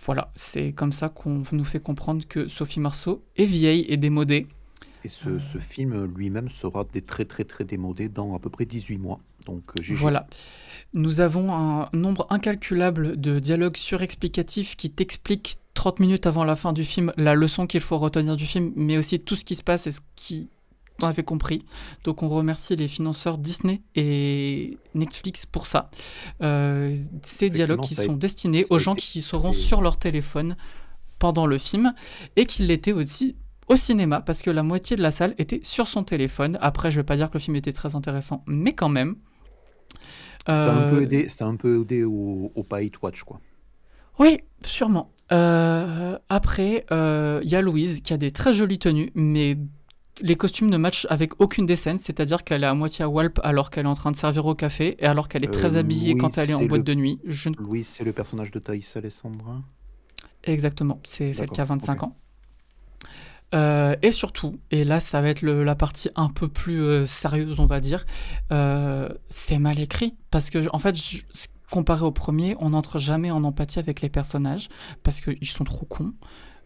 Speaker 3: Voilà, c'est comme ça qu'on nous fait comprendre que Sophie Marceau est vieille et démodée.
Speaker 1: Et ce film lui-même sera très très très démodé dans à peu près 18 mois. Donc GG.
Speaker 3: Voilà. Nous avons un nombre incalculable de dialogues surexplicatifs qui t'expliquent 30 minutes avant la fin du film la leçon qu'il faut retenir du film, mais aussi tout ce qui se passe et ce qui t'en avait compris. Donc on remercie les financeurs Disney et Netflix pour ça. Ces dialogues qui sont destinés aux gens qui seront sur leur téléphone pendant le film et qui l'étaient aussi au cinéma parce que la moitié de la salle était sur son téléphone. Après, je vais pas dire que le film était très intéressant, mais quand même.
Speaker 1: Ça a un peu aidé au Pay It Watch, quoi.
Speaker 3: Oui, sûrement. Après, il y a Louise qui a des très jolies tenues, mais les costumes ne matchent avec aucune des scènes, c'est-à-dire qu'elle est à moitié à Walp alors qu'elle est en train de servir au café, et alors qu'elle est très habillée quand elle est en boîte de nuit.
Speaker 1: Louise, c'est le personnage de Thaïs Alessandra.
Speaker 3: Exactement, c'est celle qui a 25 ans. Et surtout, et là ça va être la partie un peu plus sérieuse on va dire, c'est mal écrit, parce que en fait, comparé au premier, on n'entre jamais en empathie avec les personnages, parce qu'ils sont trop cons.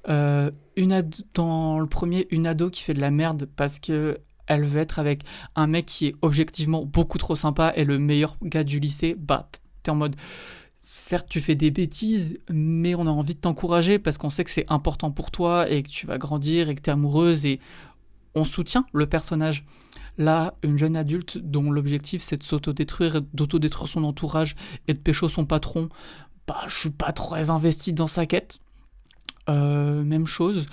Speaker 3: Dans le premier, une ado qui fait de la merde parce que elle veut être avec un mec qui est objectivement beaucoup trop sympa et le meilleur gars du lycée, bah t'es en mode certes tu fais des bêtises mais on a envie de t'encourager parce qu'on sait que c'est important pour toi et que tu vas grandir et que t'es amoureuse et on soutient le personnage. Là, une jeune adulte dont l'objectif c'est de s'autodétruire, d'autodétruire son entourage et de pécho son patron, bah je suis pas très investi dans sa quête. Même chose,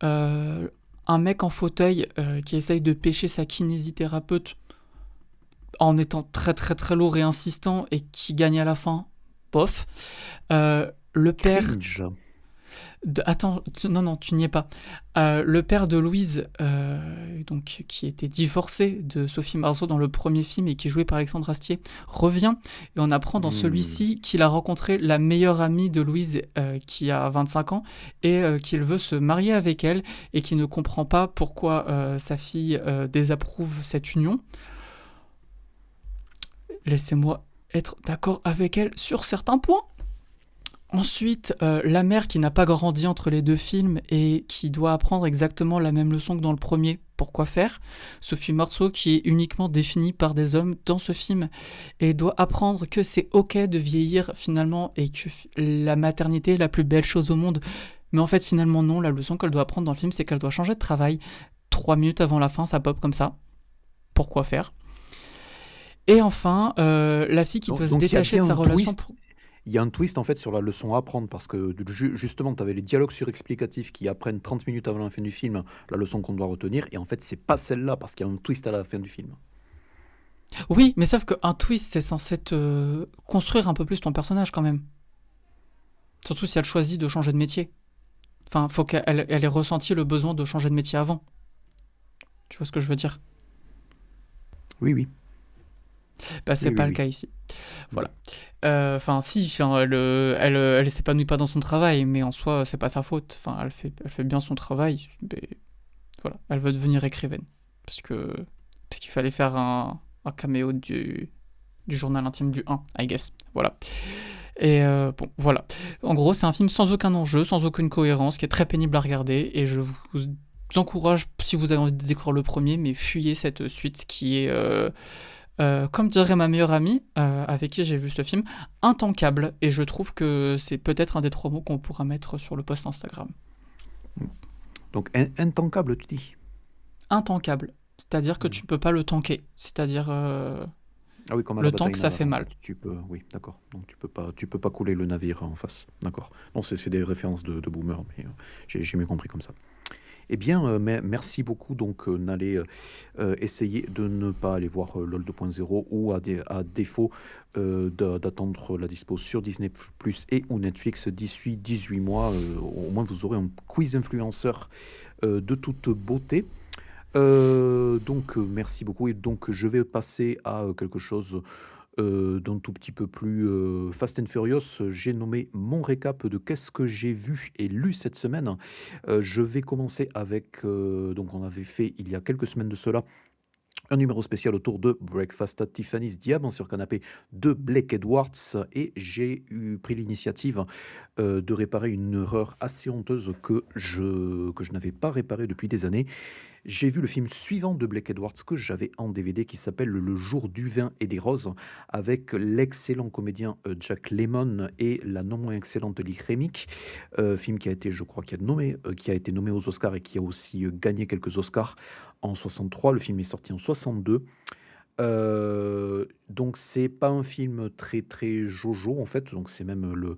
Speaker 3: un mec en fauteuil qui essaye de pêcher sa kinésithérapeute, en étant très très très lourd et insistant et qui gagne à la fin, bof. Le père
Speaker 1: Cringe.
Speaker 3: Attends, non, tu n'y es pas. Le père de Louise, donc, qui était divorcé de Sophie Marceau dans le premier film et qui est joué par Alexandre Astier, revient et on apprend dans celui-ci qu'il a rencontré la meilleure amie de Louise qui a 25 ans et qu'il veut se marier avec elle et qu'il ne comprend pas pourquoi sa fille désapprouve cette union. Laissez-moi être d'accord avec elle sur certains points. Ensuite, la mère qui n'a pas grandi entre les deux films et qui doit apprendre exactement la même leçon que dans le premier, pourquoi faire. Sophie Marceau qui est uniquement définie par des hommes dans ce film et doit apprendre que c'est ok de vieillir finalement et que la maternité est la plus belle chose au monde. Mais en fait finalement non, la leçon qu'elle doit apprendre dans le film c'est qu'elle doit changer de travail. 3 minutes avant la fin, ça pop comme ça. Pourquoi faire ? Et enfin, la fille qui doit se détacher de sa relation...
Speaker 1: Il y a un twist en fait sur la leçon à apprendre parce que justement tu avais les dialogues surexplicatifs qui apprennent 30 minutes avant la fin du film la leçon qu'on doit retenir et en fait c'est pas celle-là parce qu'il y a un twist à la fin du film.
Speaker 3: Oui, mais sauf qu'un twist c'est censé te construire un peu plus ton personnage quand même. Surtout si elle choisit de changer de métier. Enfin, faut qu'elle ait ressenti le besoin de changer de métier avant. Tu vois ce que je veux dire ?
Speaker 1: Oui.
Speaker 3: Bah, c'est pas le cas ici. Voilà. Enfin, si, elle s'épanouit pas dans son travail, mais en soi, c'est pas sa faute. Enfin, elle fait bien son travail, mais voilà, elle veut devenir écrivaine. Parce qu'il fallait faire un caméo du journal intime du 1, I guess. Voilà. Et bon, voilà. En gros, c'est un film sans aucun enjeu, sans aucune cohérence, qui est très pénible à regarder, et je vous encourage, si vous avez envie de découvrir le premier, mais fuyez cette suite qui est... comme dirait ma meilleure amie, avec qui j'ai vu ce film, intankable. Et je trouve que c'est peut-être un des 3 mots qu'on pourra mettre sur le post Instagram.
Speaker 1: Donc, intankable, tu dis ?
Speaker 3: Intankable. C'est-à-dire que tu ne peux pas le tanker. C'est-à-dire
Speaker 1: Ah oui, comme à
Speaker 3: le
Speaker 1: la
Speaker 3: tank,
Speaker 1: bataille
Speaker 3: ça fait
Speaker 1: navale,
Speaker 3: mal.
Speaker 1: tu peux, oui, d'accord. Donc tu peux pas couler le navire en face, d'accord. Non, c'est des références de boomer, mais j'ai mieux compris comme ça. Eh bien, merci beaucoup. Donc, n'allez essayer de ne pas aller voir LOL 2.0 ou à défaut d'attendre la dispo sur Disney Plus et ou Netflix d'ici 18 mois. Au moins, vous aurez un quiz influenceur de toute beauté. Donc, merci beaucoup. Et donc, je vais passer à quelque chose d'un tout petit peu plus Fast and Furious. J'ai nommé mon récap de qu'est-ce que j'ai vu et lu cette semaine. Je vais commencer avec, donc on avait fait il y a quelques semaines de cela, un numéro spécial autour de Breakfast at Tiffany's, Diamant sur canapé de Blake Edwards, et j'ai pris l'initiative de réparer une erreur assez honteuse que je n'avais pas réparée depuis des années. J'ai vu le film suivant de Blake Edwards que j'avais en DVD qui s'appelle Le jour du vin et des roses avec l'excellent comédien Jack Lemmon et la non moins excellente Lee Remick. Film qui a été, je crois, qui a été nommé aux Oscars et qui a aussi gagné quelques Oscars en 63. Le film est sorti en 62. Donc c'est pas un film très très jojo en fait, donc c'est même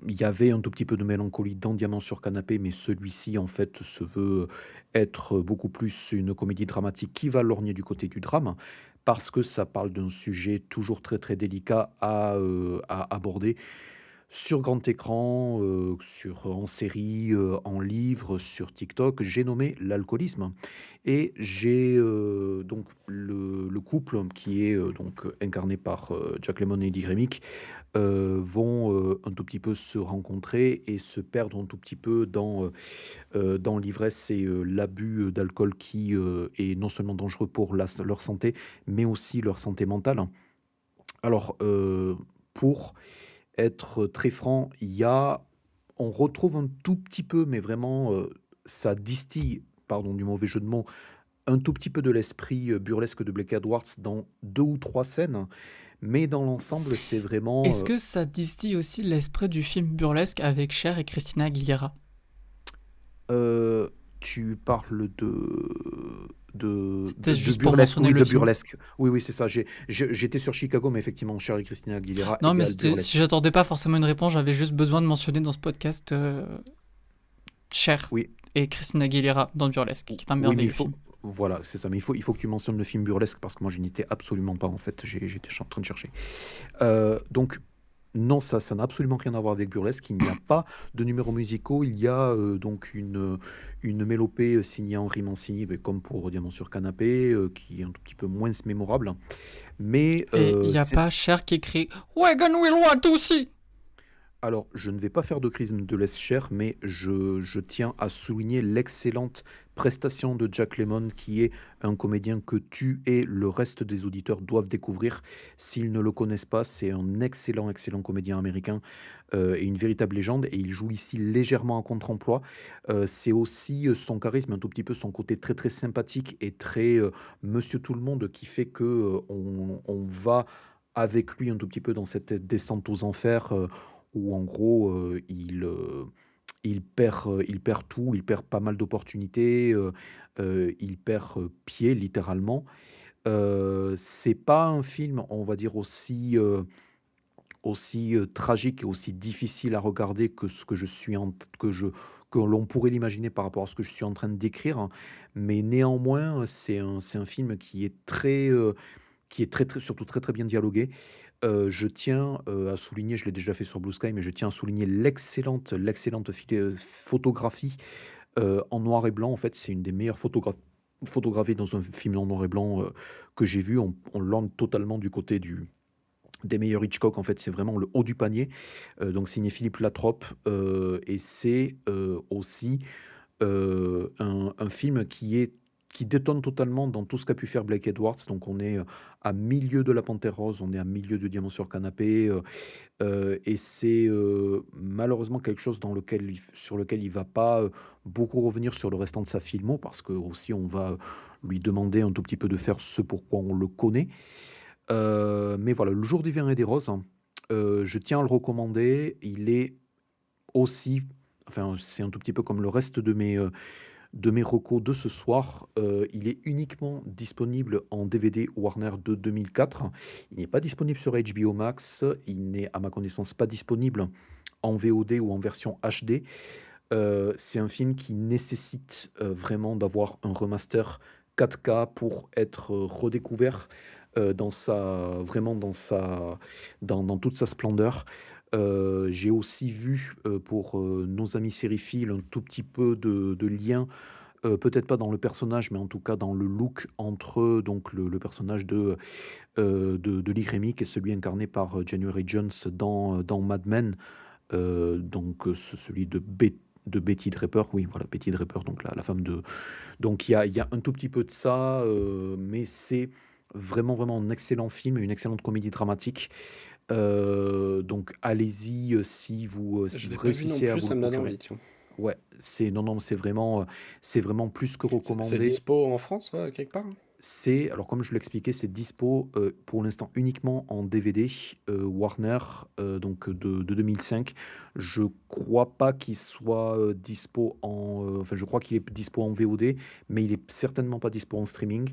Speaker 1: il y avait un tout petit peu de mélancolie dans Diamant sur canapé, mais celui-ci en fait se veut être beaucoup plus une comédie dramatique qui va lorgner du côté du drame, parce que ça parle d'un sujet toujours très très délicat à aborder sur grand écran, en série, en livre, sur TikTok. J'ai nommé l'alcoolisme et j'ai donc le couple qui est donc incarné par Jack Lemmon et Lee Remick vont un tout petit peu se rencontrer et se perdre un tout petit peu dans l'ivresse et l'abus d'alcool qui est non seulement dangereux pour leur santé, mais aussi leur santé mentale. Alors, pour être très franc, on retrouve un tout petit peu, mais vraiment, ça distille, pardon du mauvais jeu de mots, un tout petit peu de l'esprit burlesque de Blake Edwards dans 2 ou 3 scènes, mais dans l'ensemble, c'est vraiment...
Speaker 3: Est-ce que ça distille aussi l'esprit du film burlesque avec Cher et Christina Aguilera ?
Speaker 1: Tu parles
Speaker 3: C'était juste pour
Speaker 1: burlesque,
Speaker 3: mentionner
Speaker 1: oui,
Speaker 3: le
Speaker 1: de
Speaker 3: film.
Speaker 1: burlesque. Oui, c'est ça. J'étais sur Chicago, mais effectivement, Cher et Christina Aguilera
Speaker 3: Non, mais
Speaker 1: égale burlesque.
Speaker 3: si j'attendais pas forcément une réponse, j'avais juste besoin de mentionner dans ce podcast Cher
Speaker 1: Oui.
Speaker 3: et Christina Aguilera dans Burlesque, qui est un
Speaker 1: Oui, mais
Speaker 3: merveilleux film.
Speaker 1: Voilà, c'est ça. Mais il faut que tu mentionnes le film Burlesque parce que moi, je n'y étais absolument pas en fait. J'étais en train de chercher. Donc, non, ça n'a absolument rien à voir avec Burlesque. Il n'y a pas de numéros musicaux. Il y a donc une mélopée signée Henri Mancini, mais comme pour Diamant sur canapé, qui est un tout petit peu moins mémorable. Mais
Speaker 3: Et il n'y a
Speaker 1: c'est
Speaker 3: pas Cher qui écrit Wagon Will Want aussi.
Speaker 1: Alors, je ne vais pas faire de crise de l'Escher, mais je tiens à souligner l'excellente prestation de Jack Lemmon, qui est un comédien que tu et le reste des auditeurs doivent découvrir. S'ils ne le connaissent pas, c'est un excellent, excellent comédien américain et une véritable légende. Et il joue ici légèrement en contre-emploi. C'est aussi son charisme, un tout petit peu son côté très, très sympathique et très monsieur tout le monde qui fait que on va avec lui un tout petit peu dans cette descente aux enfers. Où en gros, il perd tout, il perd pas mal d'opportunités, il perd, pied littéralement. C'est pas un film, on va dire aussi tragique et aussi difficile à regarder que ce que je suis en que l'on pourrait l'imaginer par rapport à ce que je suis en train de décrire, hein. Mais néanmoins, c'est un film qui est très, très surtout très, très bien dialogué. Je tiens, à souligner, je l'ai déjà fait sur Blue Sky, mais je tiens à souligner l'excellente photographie, en noir et blanc. En fait, c'est une des meilleures photographies dans un film en noir et blanc, que j'ai vu. On lande totalement du côté des meilleurs Hitchcock. En fait, c'est vraiment le haut du panier. Donc signé Philippe Latrobe, et c'est, aussi un film qui détonne totalement dans tout ce qu'a pu faire Blake Edwards. Donc on est à milieu de La Panthère Rose, on est à milieu de Diamant sur canapé, et c'est malheureusement quelque chose sur lequel il va pas beaucoup revenir sur le restant de sa filmo, parce que aussi on va lui demander un tout petit peu de faire ce pourquoi on le connaît. Mais voilà, Le Jour des vins et des roses, je tiens à le recommander. Il est aussi, enfin c'est un tout petit peu comme le reste de mes recos de ce soir. Il est uniquement disponible en DVD Warner de 2004. Il n'est pas disponible sur HBO Max. Il n'est, à ma connaissance, pas disponible en VOD ou en version HD. C'est un film qui nécessite vraiment d'avoir un remaster 4K pour être redécouvert vraiment dans toute sa splendeur. J'ai aussi vu, pour nos amis sériphiles, un tout petit peu de lien, peut-être pas dans le personnage, mais en tout cas dans le look entre donc le personnage de Lee Remick et celui incarné par January Jones dans Mad Men, donc celui de Betty Draper, oui, voilà, Betty Draper, donc la femme de. Donc il y a un tout petit peu de ça, mais c'est vraiment, vraiment un excellent film, une excellente comédie dramatique. Donc allez-y, si
Speaker 2: Je
Speaker 1: vous
Speaker 2: l'ai pas vu non
Speaker 1: réussissez à
Speaker 2: plus,
Speaker 1: vous
Speaker 2: ça
Speaker 1: le
Speaker 2: me donne
Speaker 1: procurer.
Speaker 2: envie, tiens.
Speaker 1: Ouais, non, non, c'est vraiment plus que
Speaker 2: C'est
Speaker 1: recommandé.
Speaker 2: dispo en France, quelque part?
Speaker 1: Alors comme je l'expliquais, c'est dispo pour l'instant uniquement en DVD, Warner, donc de 2005. Je crois pas qu'il soit dispo enfin je crois qu'il est dispo en VOD, mais il est certainement pas dispo en streaming,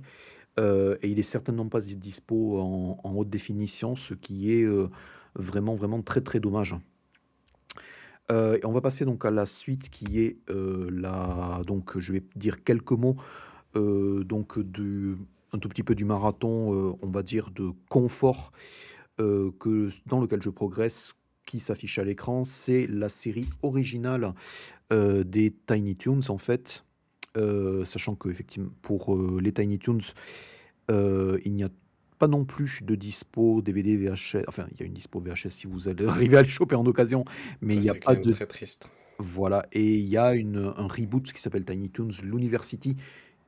Speaker 1: et il est certainement pas dispo en haute définition, ce qui est vraiment, vraiment très, très dommage. Et on va passer donc à la suite qui est donc je vais dire quelques mots donc un tout petit peu du marathon, on va dire de confort, dans lequel je progresse, qui s'affiche à l'écran. C'est la série originale des Tiny Toons en fait. Sachant que effectivement pour les Tiny Toons, il n'y a pas non plus de dispo DVD, VHS. Enfin, il y a une dispo VHS si vous allez arriver à le choper en occasion, mais il
Speaker 2: Ça,
Speaker 1: n'y a
Speaker 2: c'est quand
Speaker 1: pas
Speaker 2: même
Speaker 1: de.
Speaker 2: très triste.
Speaker 1: Voilà, et il y a un reboot qui s'appelle Tiny Toons l'University,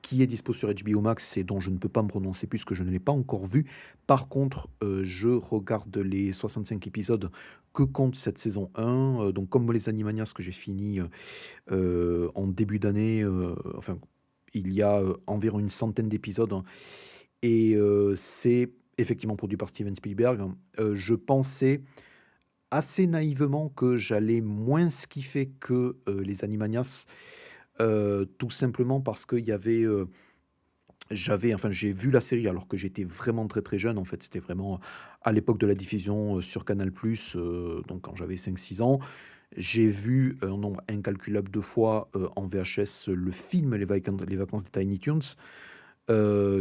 Speaker 1: qui est dispo sur HBO Max et dont je ne peux pas me prononcer puisque je ne l'ai pas encore vu. Par contre, je regarde les 65 épisodes que compte cette saison 1. Donc comme les Animaniacs que j'ai fini en début d'année, enfin, il y a environ une centaine d'épisodes, hein, et c'est effectivement produit par Steven Spielberg, hein. Je pensais assez naïvement que j'allais moins kiffer que les Animaniacs, tout simplement parce qu'il y avait, enfin, j'ai vu la série alors que j'étais vraiment très très jeune. En fait, c'était vraiment à l'époque de la diffusion sur Canal+, donc quand j'avais 5-6 ans. J'ai vu un nombre incalculable de fois en VHS le film Les Vacances des Tiny Toons,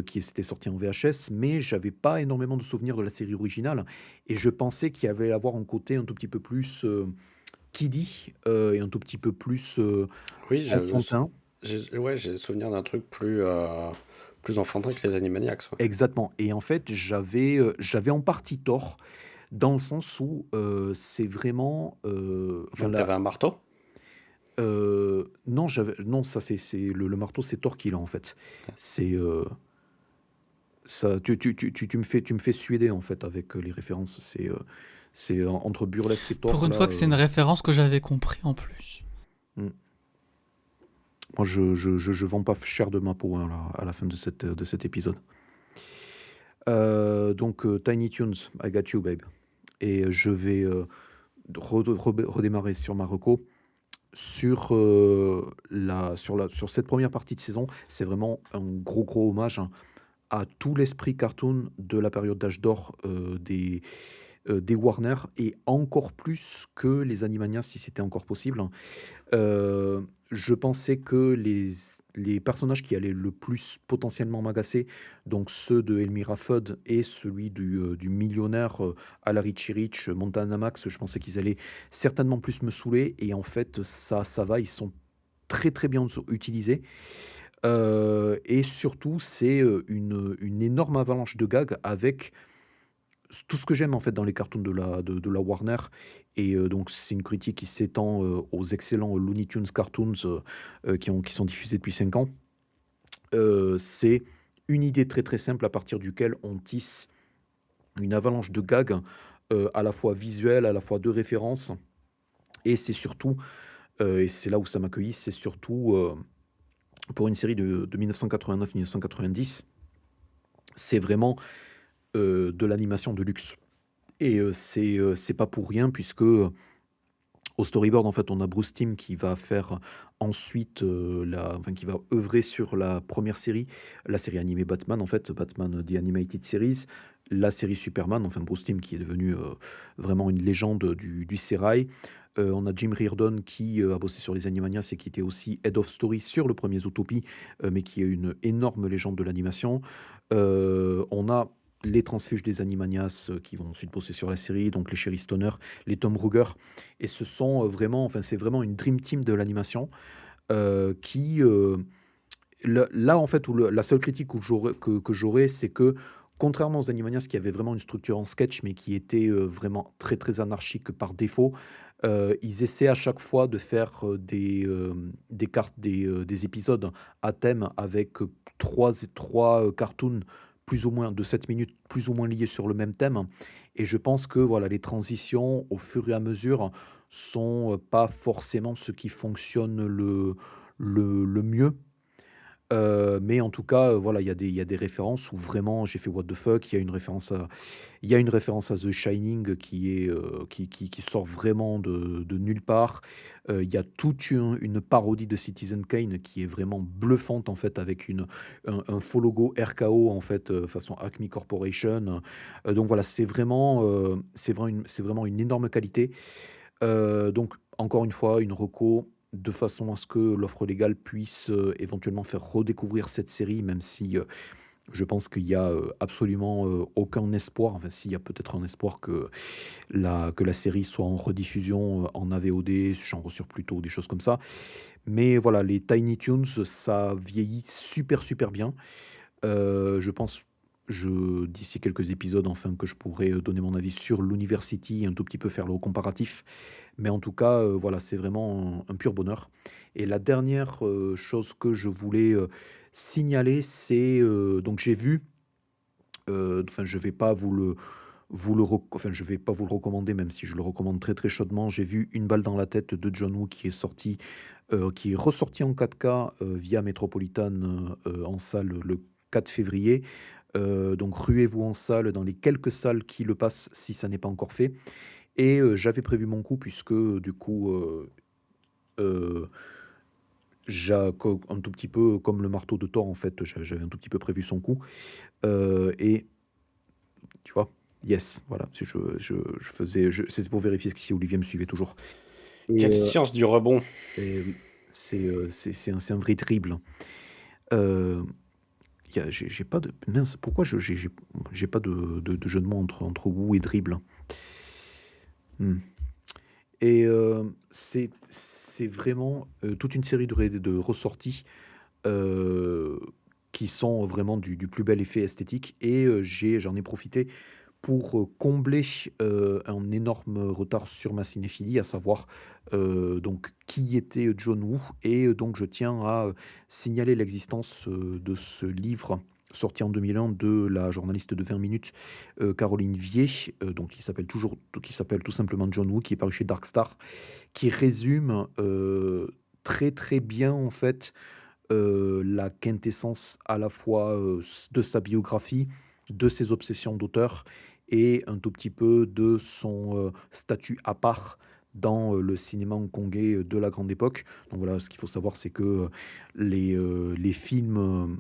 Speaker 1: qui s'était sorti en VHS, mais j'avais pas énormément de souvenirs de la série originale et je pensais qu'il y avait à avoir un côté un tout petit peu plus kiddie et un tout petit peu plus
Speaker 2: Oui,
Speaker 1: enfantin.
Speaker 2: ouais, j'ai le souvenir d'un truc plus enfantin que les Animaniacs, ouais.
Speaker 1: Exactement. Et en fait, j'avais en partie tort dans le sens où c'est vraiment, enfin
Speaker 2: Donc t'avais un marteau?
Speaker 1: non, non, ça c'est le marteau, c'est Thor qui l'a en fait. C'est ça, tu me fais suéder en fait avec les références. C'est entre burlesque et
Speaker 3: Pour
Speaker 1: Thor
Speaker 3: une
Speaker 1: là.
Speaker 3: fois que c'est une référence que j'avais compris en plus.
Speaker 1: Hmm. Moi, je vends pas cher de ma peau hein, là, à la fin de cet épisode. Donc Tiny Toons, I got you, babe. Et je vais redémarrer sur ma reco. Sur cette première partie de saison, c'est vraiment un gros hommage hein, à tout l'esprit cartoon de la période d'âge d'or des Warner et encore plus que les Animaniacs si c'était encore possible. Euh, je pensais que les personnages qui allaient le plus potentiellement m'agacer, donc ceux de Elmira Fudd et celui du millionnaire à la Richie Rich, Montana Max, je pensais qu'ils allaient certainement plus me saouler. Et en fait, ça va, ils sont très bien utilisés. Et surtout, c'est une énorme avalanche de gags avec tout ce que j'aime en fait dans les cartoons de la Warner. Et donc c'est une critique qui s'étend aux excellents Looney Tunes cartoons qui sont diffusés depuis 5 ans. C'est une idée très simple à partir duquel on tisse une avalanche de gags à la fois visuels, à la fois de références. Et c'est surtout, et c'est là où ça m'accueille, c'est surtout pour une série de 1989-1990, c'est vraiment de l'animation de luxe. Et c'est pas pour rien puisque au storyboard, en fait, on a Bruce Timm qui va faire ensuite, enfin, qui va œuvrer sur la première série, la série animée Batman, en fait, Batman The Animated Series, la série Superman, enfin Bruce Timm qui est devenu vraiment une légende du sérail. On a Jim Reardon qui a bossé sur les Animaniacs et qui était aussi Head of Story sur le premier Zootopie, mais qui est une énorme légende de l'animation. On a les transfuges des Animaniacs qui vont ensuite bosser sur la série, donc les Sherry Stoner, les Tom Ruger. Et ce sont vraiment, enfin, c'est vraiment une dream team de l'animation qui, là, en fait, la seule critique que j'aurais, c'est que, contrairement aux Animaniacs qui avaient vraiment une structure en sketch, mais qui était vraiment très anarchique par défaut, ils essaient à chaque fois de faire des cartes, des épisodes à thème avec trois cartoons plus ou moins de 7 minutes, plus ou moins liés sur le même thème. Et je pense que voilà, les transitions, au fur et à mesure, sont pas forcément ce qui fonctionne le mieux. Mais en tout cas, voilà, il y a des références où vraiment j'ai fait what the fuck. Il y a une référence à The Shining qui est, qui sort vraiment de nulle part. Il y a toute une parodie de Citizen Kane qui est vraiment bluffante en fait avec un faux logo RKO en fait, façon Acme Corporation. Donc voilà, c'est vraiment une énorme qualité. Donc encore une fois, une reco de façon à ce que l'offre légale puisse, éventuellement faire redécouvrir cette série, même si, je pense qu'il y a, absolument, aucun espoir. Enfin s'il y a peut-être un espoir que la série soit en rediffusion, en AVOD, genre sur Pluto ou des choses comme ça. Mais voilà, les Tiny Toons, ça vieillit super bien. Je pense d'ici quelques épisodes, enfin, que je pourrai donner mon avis sur l'University, un tout petit peu faire le comparatif. Mais en tout cas, voilà, c'est vraiment un pur bonheur. Et la dernière chose que je voulais signaler, c'est donc j'ai vu, enfin, je vais pas enfin, je vais pas vous le recommander, même si je le recommande très chaudement. J'ai vu Une balle dans la tête de John Woo qui est ressorti en 4K via Metropolitan en salle le 4 février. Donc ruez-vous en salle dans les quelques salles qui le passent si ça n'est pas encore fait. Et j'avais prévu mon coup puisque du coup, euh, un tout petit peu comme le marteau de Thor en fait, j'avais un tout petit peu prévu son coup. Et tu vois, yes, voilà, c'était pour vérifier si Olivier me suivait toujours. Et,
Speaker 2: Quelle science du rebond.
Speaker 1: oui, c'est un vrai dribble. Euh, j'ai pas de mince. Pourquoi j'ai pas de jeu de mots entre Wu et dribble. Hmm. Et c'est vraiment toute une série de ressorties euh, qui sont vraiment du plus bel effet esthétique. Et j'en ai profité pour combler un énorme retard sur ma cinéphilie, à savoir donc qui était John Woo. Et donc je tiens à signaler l'existence de ce livre sorti en 2001 de la journaliste de 20 minutes Caroline Vier, donc qui s'appelle tout simplement John Woo, qui est paru chez Darkstar, qui résume très très bien en fait la quintessence à la fois de sa biographie, de ses obsessions d'auteur et un tout petit peu de son statut à part dans le cinéma hongkongais de la grande époque. Donc voilà, ce qu'il faut savoir, c'est que les films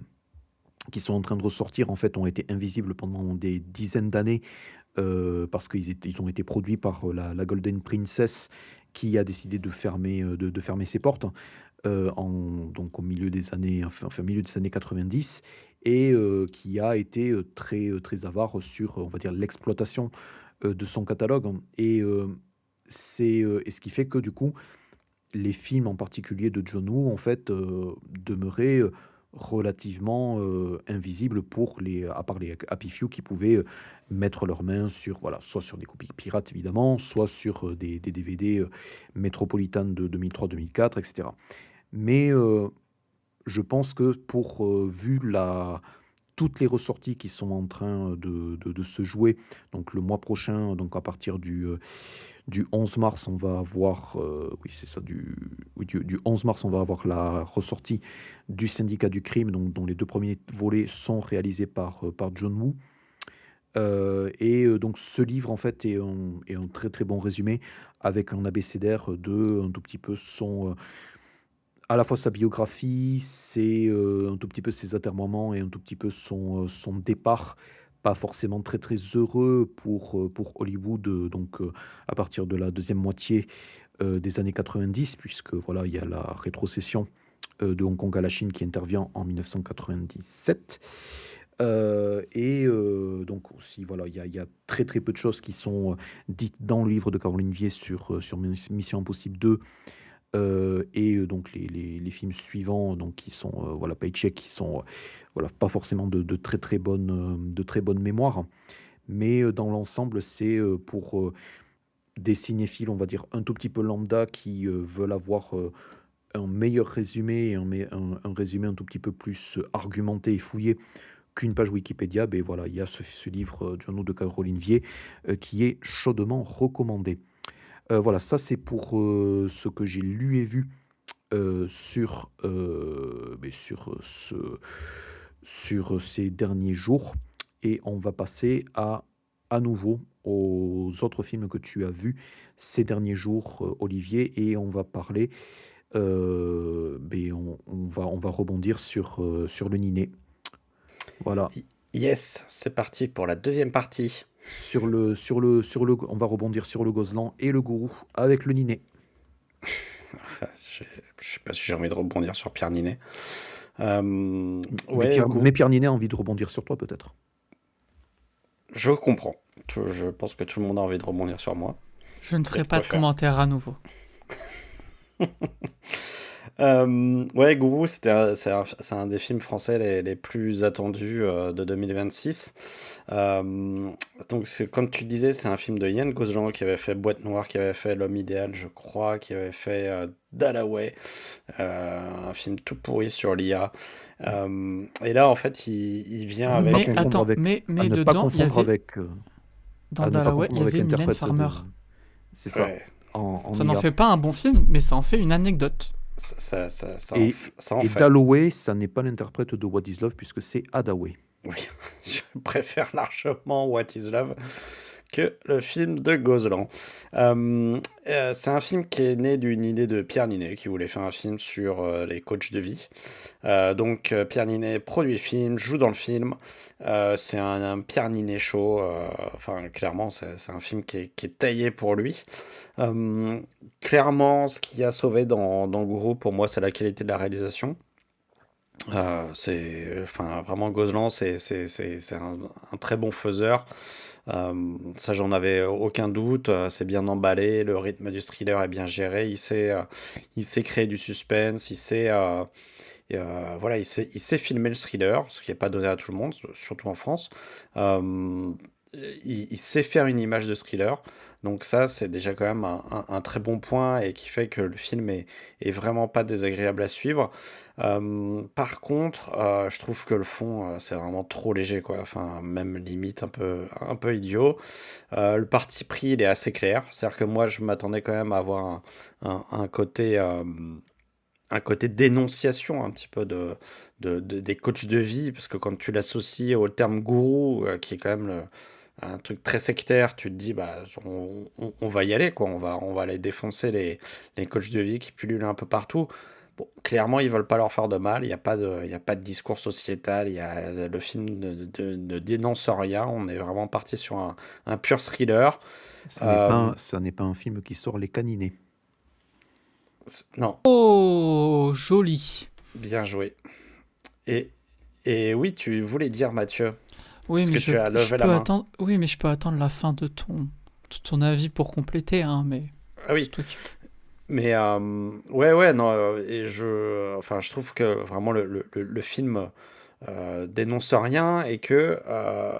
Speaker 1: qui sont en train de ressortir en fait ont été invisibles pendant des dizaines d'années parce qu'ils ont été produits par la Golden Princess qui a décidé de fermer, de fermer ses portes donc au milieu des années, enfin, milieu des années 90 et qui a été très avare sur, on va dire, l'exploitation de son catalogue. Et, et ce qui fait que du coup, les films en particulier de John Woo, en fait, demeuraient relativement invisibles à part les Happy Few qui pouvaient mettre leurs mains sur, voilà, soit sur des copies pirates évidemment, soit sur des DVD Metropolitan de 2003-2004, etc. Mais je pense que vu toutes les ressorties qui sont en train de se jouer, donc le mois prochain, donc à partir du 11 mars, on va avoir, oui c'est ça, du 11 mars, on va avoir la ressortie du Syndicat du crime, donc, dont les 2 premiers volets sont réalisés par John Woo. Donc ce livre en fait est un très très bon résumé avec un abécédaire de un tout petit peu à la fois sa biographie, un tout petit peu ses atermoiements et un tout petit peu son départ, pas forcément très très heureux pour Hollywood, donc à partir de la deuxième moitié des années 90, puisque voilà, il y a la rétrocession de Hong Kong à la Chine qui intervient en 1997. Donc aussi, voilà, il y a très très peu de choses qui sont dites dans le livre de Caroline Vier sur Mission Impossible 2. Donc les films suivants donc qui sont voilà Paycheck qui sont voilà pas forcément de très bonnes mémoires, mais dans l'ensemble c'est pour des cinéphiles on va dire un tout petit peu lambda qui veulent avoir un meilleur résumé et un résumé un tout petit peu plus argumenté et fouillé qu'une page Wikipédia. Ben voilà, il y a ce livre John Woo de Caroline Vier qui est chaudement recommandé. Voilà, ça c'est pour ce que j'ai lu et vu sur ces derniers jours. Et on va passer à nouveau aux autres films que tu as vus ces derniers jours, Olivier, et on va parler, on va rebondir sur le Niné. Voilà.
Speaker 2: Yes, c'est parti pour la deuxième partie.
Speaker 1: On va rebondir sur le Gozlan et le Gourou avec le Niné.
Speaker 2: Je sais pas si j'ai envie de rebondir sur Pierre Ninet.
Speaker 1: Mais Pierre Ninet a envie de rebondir sur toi peut-être.
Speaker 2: Je comprends. Je pense que tout le monde a envie de rebondir sur moi.
Speaker 3: Je ne ferai pas de commentaires à nouveau.
Speaker 2: Gourou, c'est un des films français les plus attendus de 2026. Donc, comme tu disais, c'est un film de Yann Gozlan qui avait fait Boîte Noire, qui avait fait L'Homme Idéal, je crois, qui avait fait Dalloway, un film tout pourri sur l'IA. Et là, en fait, il vient avec...
Speaker 3: Mais dedans, il y avait... Dans Dalloway, il y avait Mylène Farmer.
Speaker 1: C'est ça.
Speaker 2: Ouais.
Speaker 3: Ça n'en fait pas un bon film, mais ça en fait une anecdote.
Speaker 1: Et Dalloway, ça n'est pas l'interprète de What is Love, puisque c'est Hadaway.
Speaker 2: Oui, je préfère largement What is Love, que le film de Gozlan. C'est un film qui est né d'une idée de Pierre Ninet, qui voulait faire un film sur les coachs de vie. Donc Pierre Ninet produit le film, joue dans le film. C'est un Pierre Ninet show. Enfin, clairement, c'est un film qui est taillé pour lui. Clairement, ce qui a sauvé dans Gourou, pour moi, c'est la qualité de la réalisation. Enfin, vraiment, Gozlan, c'est un très bon faiseur. Ça, j'en avais aucun doute. C'est bien emballé, le rythme du thriller est bien géré. Il sait créer du suspense. Voilà, il sait filmer le thriller, ce qui n'est pas donné à tout le monde, surtout en France. Euh, il sait faire une image de thriller. Donc ça, c'est déjà quand même un très bon point et qui fait que le film est vraiment pas désagréable à suivre. Par contre, je trouve que le fond, c'est vraiment trop léger, quoi. Enfin, même limite un peu idiot. Le parti pris, il est assez clair. C'est-à-dire que moi, je m'attendais quand même à avoir un côté dénonciation un petit peu des coachs de vie, parce que quand tu l'associes au terme gourou, qui est quand même un truc très sectaire, tu te dis, bah, on va y aller, quoi. On va aller défoncer les coachs de vie qui pullulent un peu partout. Bon, clairement, ils veulent pas leur faire de mal. Il y a pas de discours sociétal. Le film ne dénonce rien. On est vraiment parti sur un pur thriller. Euh,
Speaker 1: Ça n'est pas un film qui sort les caninés.
Speaker 2: non,
Speaker 3: Oh, joli.
Speaker 2: bien joué. Et, et oui, tu voulais dire, Mathieu,
Speaker 3: Oui,
Speaker 2: parce
Speaker 3: mais
Speaker 2: que
Speaker 3: je,
Speaker 2: tu as
Speaker 3: je
Speaker 2: levé la
Speaker 3: peux
Speaker 2: main.
Speaker 3: attendre. Oui, mais je peux attendre la fin de ton avis pour compléter, hein, mais
Speaker 2: Ah
Speaker 3: c'est
Speaker 2: oui,
Speaker 3: toi qui.
Speaker 2: mais ouais, ouais, non, et enfin, je trouve que vraiment le film dénonce rien et que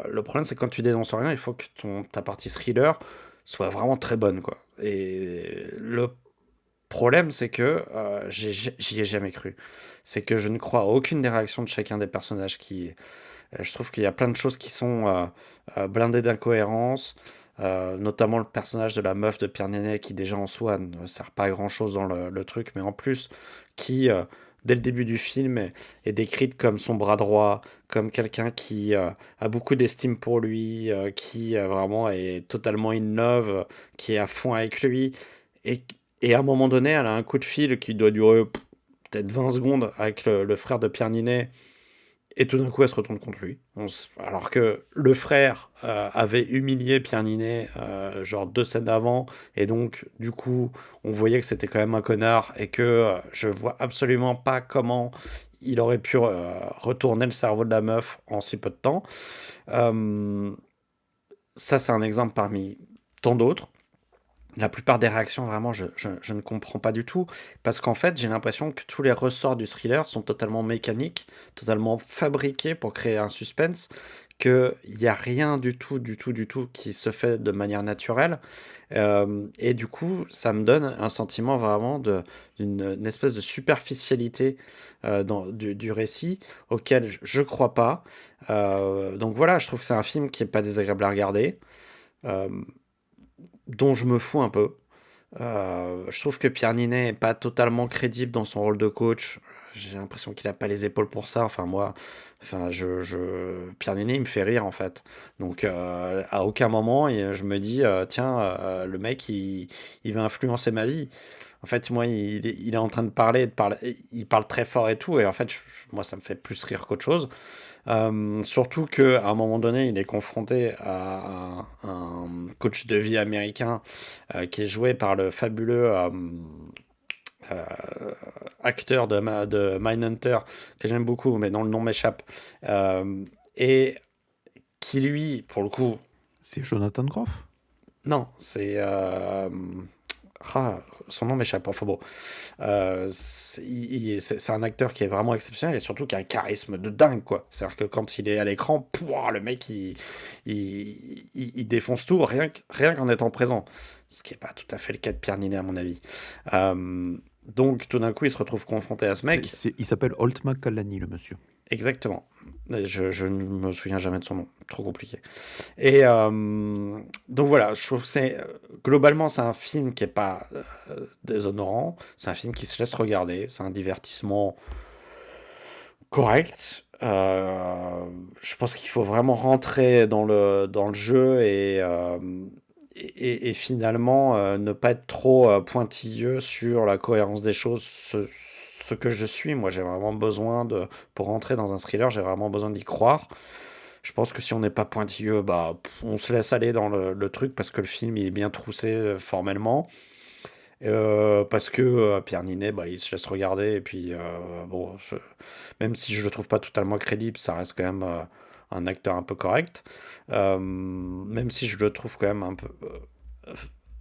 Speaker 2: le problème, c'est que quand tu dénonces rien, il faut que ta partie thriller soit vraiment très bonne, quoi. Et le problème, c'est que j'y ai jamais cru. C'est que je ne crois à aucune des réactions de chacun des personnages je trouve qu'il y a plein de choses qui sont blindées d'incohérences, notamment le personnage de la meuf de Pierre Nénet qui déjà en soi ne sert pas à grand-chose dans le truc, mais en plus qui, dès le début du film, est décrite comme son bras droit, comme quelqu'un qui a beaucoup d'estime pour lui, qui vraiment est totalement in love, qui est à fond avec lui. Et, et à un moment donné, elle a un coup de fil qui doit durer peut-être 20 secondes avec le frère de Pierre Ninet. Et tout d'un coup, elle se retourne contre lui. Alors que le frère avait humilié Pierre Ninet, genre 2 scènes avant, et donc, du coup, on voyait que c'était quand même un connard, et que je vois absolument pas comment il aurait pu retourner le cerveau de la meuf en si peu de temps. Euh, Ça, c'est un exemple parmi tant d'autres. La plupart des réactions, vraiment, je ne comprends pas du tout. Parce qu'en fait, j'ai l'impression que tous les ressorts du thriller sont totalement mécaniques, totalement fabriqués pour créer un suspense, qu'il n'y a rien du tout, du tout, du tout qui se fait de manière naturelle. Et du coup, ça me donne un sentiment vraiment d'une une espèce de superficialité du récit auquel je crois pas. Donc voilà, je trouve que c'est un film qui est pas désagréable à regarder. Euh, dont je me fous un peu. Je trouve que Pierre Ninet est pas totalement crédible dans son rôle de coach. J'ai l'impression qu'il a pas les épaules pour ça. Enfin, moi, enfin, Pierre Ninet, il me fait rire, en fait. Donc, à aucun moment, je me dis, tiens, le mec, il va influencer ma vie. En fait, moi, il est en train il parle très fort et tout. Et en fait, moi, ça me fait plus rire qu'autre chose. Surtout qu'à un moment donné, il est confronté à un coach de vie américain qui est joué par le fabuleux euh, acteur de Mindhunter, que j'aime beaucoup, mais dont le nom m'échappe, et qui lui, pour le coup,
Speaker 1: C'est Jonathan Groff?
Speaker 2: non, son nom m'échappe, enfin bon. C'est un acteur qui est vraiment exceptionnel et surtout qui a un charisme de dingue, quoi. C'est-à-dire que quand il est à l'écran, pouah, le mec, il défonce tout rien qu'en étant présent. Ce qui n'est pas tout à fait le cas de Pierre Ninet, à mon avis. Donc, tout d'un coup, il se retrouve confronté à ce mec.
Speaker 1: Il s'appelle Holt McCallany, le monsieur.
Speaker 2: Exactement. Je ne me souviens jamais de son nom. Trop compliqué. Et donc voilà, je trouve que globalement, c'est un film qui est pas déshonorant. C'est un film qui se laisse regarder. C'est un divertissement correct. Je pense qu'il faut vraiment rentrer dans le jeu et finalement ne pas être trop pointilleux sur la cohérence des choses. Ce que je suis, moi, j'ai vraiment besoin pour rentrer dans un thriller, j'ai vraiment besoin d'y croire. Je pense que si on n'est pas pointilleux, bah, on se laisse aller dans le truc parce que le film il est bien troussé formellement. Parce que Pierre Ninet, bah, il se laisse regarder. Et puis, bon, même si je le trouve pas totalement crédible, ça reste quand même un acteur un peu correct. Même si je le trouve quand même un peu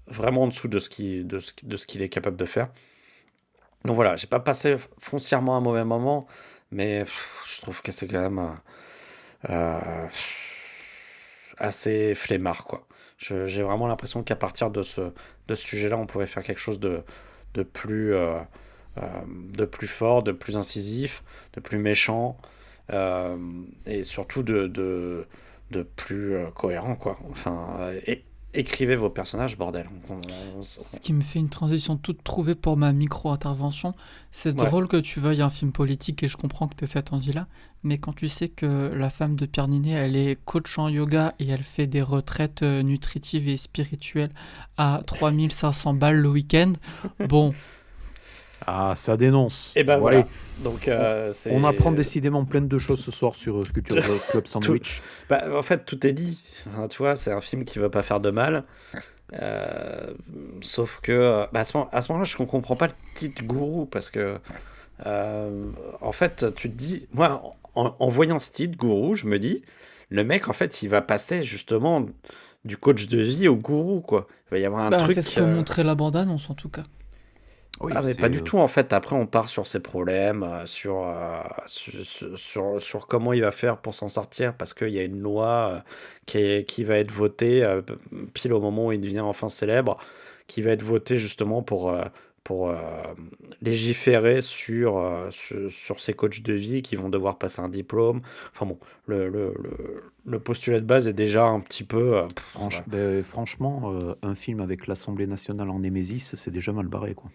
Speaker 2: vraiment en dessous de ce qu'il est capable de faire. Donc voilà, j'ai pas passé foncièrement un mauvais moment, mais je trouve que c'est quand même euh, assez flemmard, quoi. J'ai vraiment l'impression qu'à partir de ce sujet-là, on pourrait faire quelque chose de plus, euh, de plus fort, de plus incisif, de plus méchant, euh, et surtout de plus cohérent, quoi. Enfin, écrivez vos personnages, bordel.
Speaker 3: Ce qui me fait une transition toute trouvée pour ma micro-intervention, c'est
Speaker 2: Ouais.
Speaker 3: drôle que tu veuilles un film politique et je comprends que tu aies cet envie-là, mais quand tu sais que la femme de Pierre Ninet, elle est coach en yoga et elle fait des retraites nutritives et spirituelles à 3500 balles le week-end, bon,
Speaker 1: Ah, ça dénonce.
Speaker 2: Et ben
Speaker 1: Bon, allez,
Speaker 2: voilà. Donc
Speaker 1: on, on apprend
Speaker 2: c'est
Speaker 1: décidément plein de choses ce soir sur Culture Club
Speaker 2: tout.
Speaker 1: Sandwich.
Speaker 2: Bah, en fait, tout est dit. Enfin, tu vois, c'est un film qui veut pas faire de mal. Euh, Sauf que bah, à ce moment-là, je ne comprends pas le titre Gourou parce que en fait, tu te dis, moi, en voyant ce titre Gourou, je me dis, le mec, en fait, il va passer justement du coach de vie au gourou, quoi. Il va y avoir un
Speaker 3: bah c'est ce
Speaker 2: truc.
Speaker 3: que montrait la bande-annonce en tout cas.
Speaker 1: Oui,
Speaker 2: Ah mais pas
Speaker 1: c'est
Speaker 2: du tout en fait. Après on part sur ses problèmes, sur comment il va faire pour s'en sortir parce qu'il y a une loi qui va être votée pile au moment où il devient enfin célèbre, qui va être votée justement pour légiférer sur ces coachs de vie qui vont devoir passer un diplôme. Enfin bon, le postulat de base est déjà un petit peu... ouais.
Speaker 1: franchement, un film avec l'Assemblée nationale en Némésis, c'est déjà mal barré, quoi.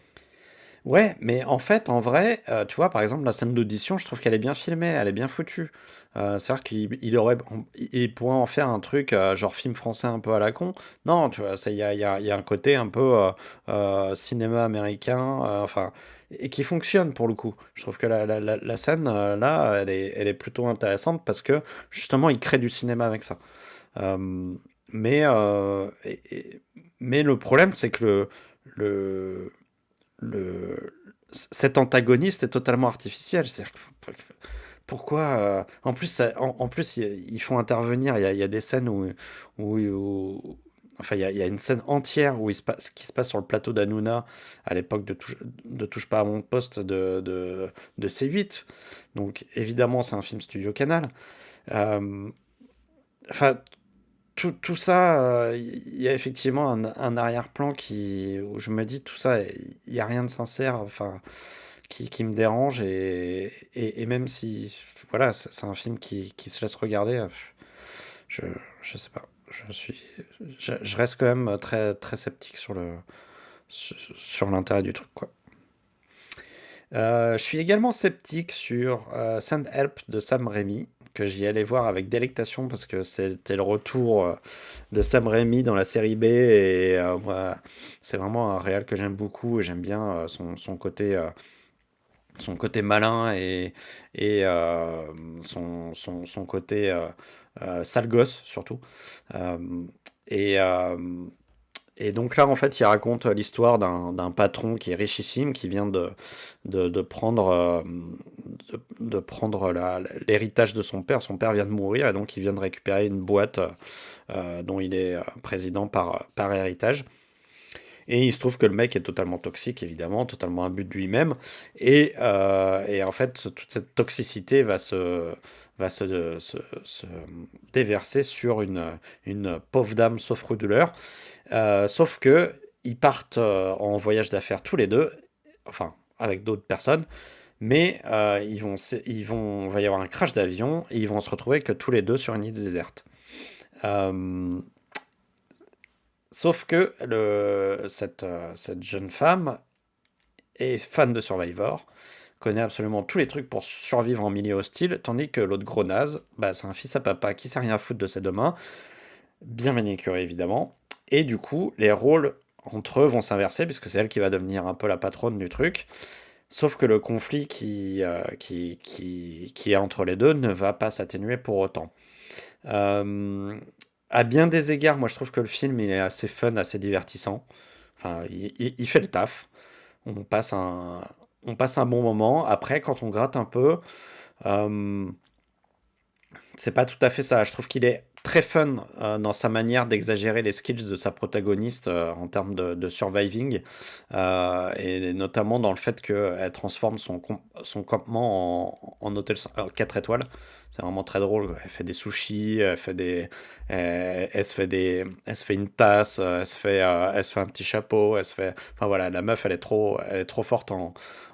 Speaker 2: Ouais, mais en fait, en vrai, tu vois, par exemple, la scène d'audition, je trouve qu'elle est bien filmée, elle est bien foutue. C'est-à-dire qu'il pourrait en faire un truc genre film français un peu à la con. Non, tu vois, il y a un côté un peu cinéma américain, enfin, et qui fonctionne pour le coup. Je trouve que la scène, là, elle est plutôt intéressante parce que justement, il crée du cinéma avec ça. Euh, mais le problème, c'est que le, cet antagoniste est totalement artificiel. C'est-à-dire pourquoi en plus en plus ils font intervenir il y a des scènes enfin il y a une scène entière qui se passe sur le plateau d'Hanouna à l'époque de Touche pas à mon poste de C8. Donc évidemment c'est un film Studio Canal. Euh, enfin tout ça, il y a effectivement un arrière-plan où je me dis tout ça, il n'y a rien de sincère, enfin, qui me dérange et même si, voilà, c'est un film qui se laisse regarder, je, je sais pas, je reste quand même très, très sceptique sur l'intérêt du truc, quoi. Je suis également sceptique sur Send Help de Sam Raimi, que j'y allais voir avec délectation parce que c'était le retour de Sam Raimi dans la série B et moi, c'est vraiment un réal que j'aime beaucoup et j'aime bien son côté malin et son côté sale gosse surtout. Euh, et, euh, et donc là, en fait, il raconte l'histoire d'un patron qui est richissime, qui vient de prendre, de prendre l'héritage de son père. Son père vient de mourir et donc il vient de récupérer une boîte dont il est président par héritage. Et il se trouve que le mec est totalement toxique, évidemment, totalement imbu de lui-même. Et en fait, toute cette toxicité va se déverser sur une pauvre dame souffre-douleur. Sauf que ils partent en voyage d'affaires tous les deux, enfin avec d'autres personnes, mais il va y avoir un crash d'avion et ils vont se retrouver que tous les deux sur une île déserte. Euh, Sauf que cette jeune femme est fan de Survivor, connaît absolument tous les trucs pour survivre en milieu hostile, tandis que l'autre gros naze, bah, c'est un fils à papa qui sait rien foutre de ses deux mains, bien manicuré évidemment, et du coup, les rôles entre eux vont s'inverser, puisque c'est elle qui va devenir un peu la patronne du truc, sauf que le conflit qui est entre les deux ne va pas s'atténuer pour autant. Euh, à bien des égards, moi je trouve que le film il est assez fun, assez divertissant. Enfin, il fait le taf. On passe un, on passe un bon moment. Après, quand on gratte un peu, euh, c'est pas tout à fait ça. Je trouve qu'il est très fun dans sa manière d'exagérer les skills de sa protagoniste en termes de surviving, et notamment dans le fait qu'elle transforme son campement en hôtel 4 étoiles. C'est vraiment très drôle, quoi. Elle fait des sushis, elle se fait une tasse, elle se fait un petit chapeau, enfin voilà, la meuf, elle est trop forte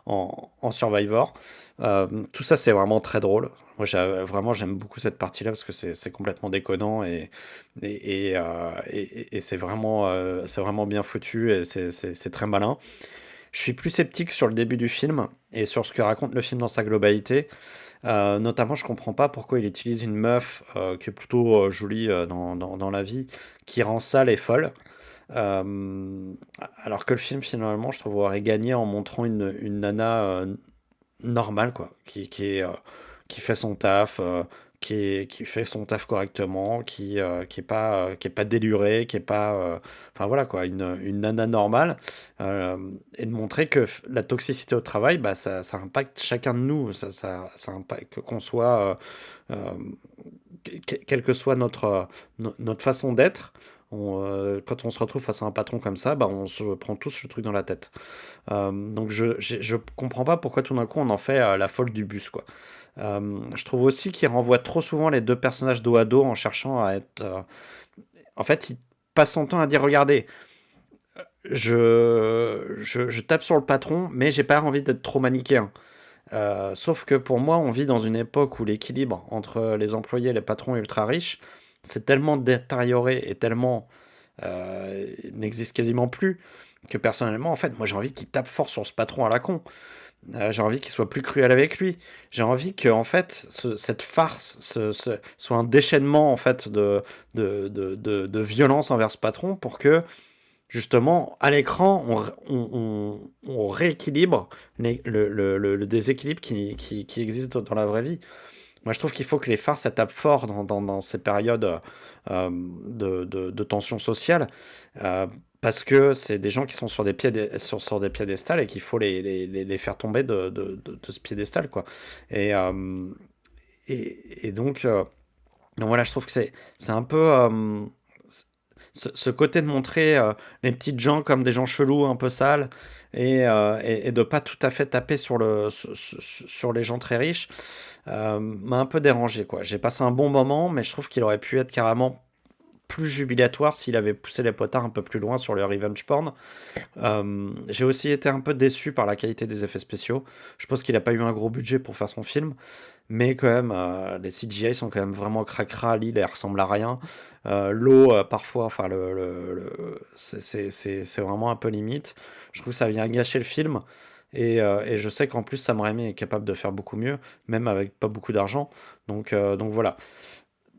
Speaker 2: en Survivor. Tout ça, c'est vraiment très drôle. Moi, vraiment, j'aime beaucoup cette partie-là parce que c'est complètement déconnant et c'est vraiment bien foutu et c'est très malin. Je suis plus sceptique sur le début du film et sur ce que raconte le film dans sa globalité. Notamment, je comprends pas pourquoi il utilise une meuf qui est plutôt jolie dans la vie, qui rend sale et folle. Euh, alors que le film, finalement, je trouve aurait gagné en montrant une nana normale, quoi, qui fait son taf, qui fait son taf correctement, qui est pas délurée, qui est pas, enfin voilà quoi, une nana normale, et de montrer que la toxicité au travail, bah ça impacte chacun de nous, ça impacte qu'on soit, quelle que soit notre façon d'être. Quand on se retrouve face à un patron comme ça, bah on se prend tous le truc dans la tête. Donc je comprends pas pourquoi tout d'un coup on en fait la folle du bus, quoi. Je trouve aussi qu'il renvoie trop souvent les deux personnages dos à dos en cherchant à être. En fait, il passe son temps à dire regardez, je tape sur le patron, mais j'ai pas envie d'être trop manichéen. Sauf que pour moi, on vit dans une époque où l'équilibre entre les employés et les patrons ultra riches, c'est tellement détérioré et tellement n'existe quasiment plus que personnellement, en fait, moi j'ai envie qu'il tape fort sur ce patron à la con. J'ai envie qu'il soit plus cruel avec lui. J'ai envie que en fait cette farce soit un déchaînement en fait de violence envers ce patron pour que justement à l'écran on rééquilibre le déséquilibre qui existe dans la vraie vie. Moi, je trouve qu'il faut que les farces elles tapent fort dans ces périodes de tension sociale, parce que c'est des gens qui sont sur des piédestals et qu'il faut les faire tomber de ce piédestal, quoi. Et, euh, et donc voilà, je trouve que c'est un peu ce côté de montrer les petites gens comme des gens chelous, un peu sales, et de pas tout à fait taper sur les gens très riches, m'a un peu dérangé, quoi. J'ai passé un bon moment, mais je trouve qu'il aurait pu être carrément plus jubilatoire s'il avait poussé les potards un peu plus loin sur le revenge porn. J'ai aussi été un peu déçu par la qualité des effets spéciaux. Je pense qu'il n'a pas eu un gros budget pour faire son film, mais quand même, les CGI sont quand même vraiment cracra. L'île, elle ressemble à rien. L'eau, parfois, enfin, c'est vraiment un peu limite. Je trouve que ça vient gâcher le film. Et je sais qu'en plus, Sam Raimi est capable de faire beaucoup mieux, même avec pas beaucoup d'argent. Donc voilà.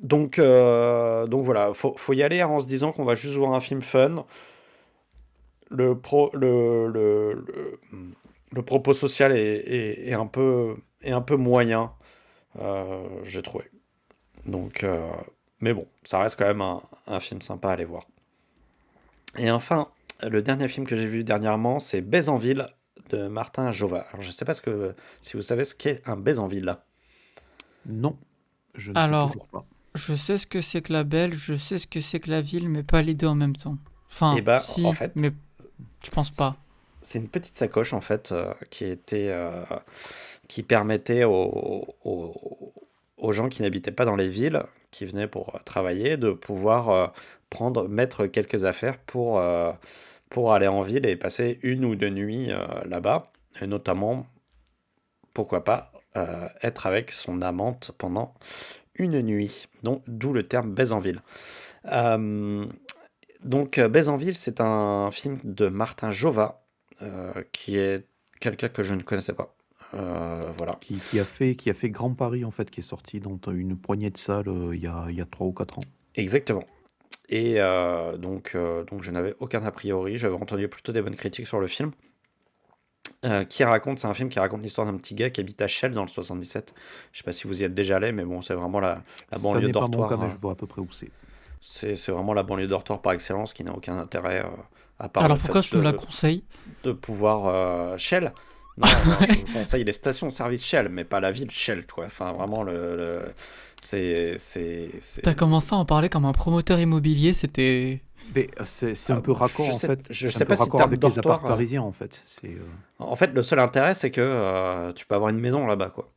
Speaker 2: Donc voilà, faut y aller en se disant qu'on va juste voir un film fun. Le, pro, le propos social est un peu moyen, j'ai trouvé. Donc, mais bon, ça reste quand même un film sympa à aller voir. Et enfin, le dernier film que j'ai vu dernièrement, c'est Baise en ville de Martin Jova. Alors, je sais pas si vous savez ce qu'est un Baise en ville.
Speaker 1: Non, je ne sais
Speaker 3: Alors,
Speaker 1: toujours pas.
Speaker 3: je sais ce que c'est que la Belle, je sais ce que c'est que la ville, mais pas les deux en même temps.
Speaker 2: Et
Speaker 3: Enfin,
Speaker 2: bah, en
Speaker 3: si,
Speaker 2: fait,
Speaker 3: mais je pense pas.
Speaker 2: c'est une petite sacoche en fait qui permettait aux gens qui n'habitaient pas dans les villes, qui venaient pour travailler, de pouvoir mettre quelques affaires pour aller en ville et passer une ou deux nuits là-bas, et notamment, pourquoi pas, être avec son amante pendant une nuit. Donc, d'où le terme baise en ville. Euh, Baise en ville, c'est un film de Martin Jova, qui est quelqu'un que je ne connaissais pas. Voilà.
Speaker 1: qui a fait Grand Paris, en fait, qui est sorti dans une poignée de salles il y a 3 ou 4 ans.
Speaker 2: Exactement. Et donc je n'avais aucun a priori. J'avais entendu plutôt des bonnes critiques sur le film. C'est un film qui raconte l'histoire d'un petit gars qui habite à Chelles dans le 77. Je sais pas si vous y êtes déjà allé, mais bon, c'est vraiment la
Speaker 1: Ça
Speaker 2: banlieue
Speaker 1: n'est pas mon cas,
Speaker 2: dortoir.
Speaker 1: mais je vois à peu près où c'est.
Speaker 2: C'est vraiment la banlieue dortoir par excellence qui n'a aucun intérêt à part le
Speaker 3: Alors
Speaker 2: fait
Speaker 3: pourquoi tu me la conseilles?
Speaker 2: de pouvoir Shell. Non, je vous conseille les stations-service Shell, mais pas la ville Shell, quoi. Enfin, vraiment, c'est.
Speaker 3: T'as commencé à en parler comme un promoteur immobilier, c'était...
Speaker 1: Mais c'est un peu raccord,
Speaker 2: Je
Speaker 1: en
Speaker 2: sais,
Speaker 1: fait.
Speaker 2: je
Speaker 1: C'est un
Speaker 2: sais
Speaker 1: peu
Speaker 2: pas si
Speaker 1: raccord
Speaker 2: terme
Speaker 1: avec les apparts
Speaker 2: dortoir.
Speaker 1: parisiens, en fait.
Speaker 2: En fait, le seul intérêt, c'est que tu peux avoir une maison là-bas, quoi.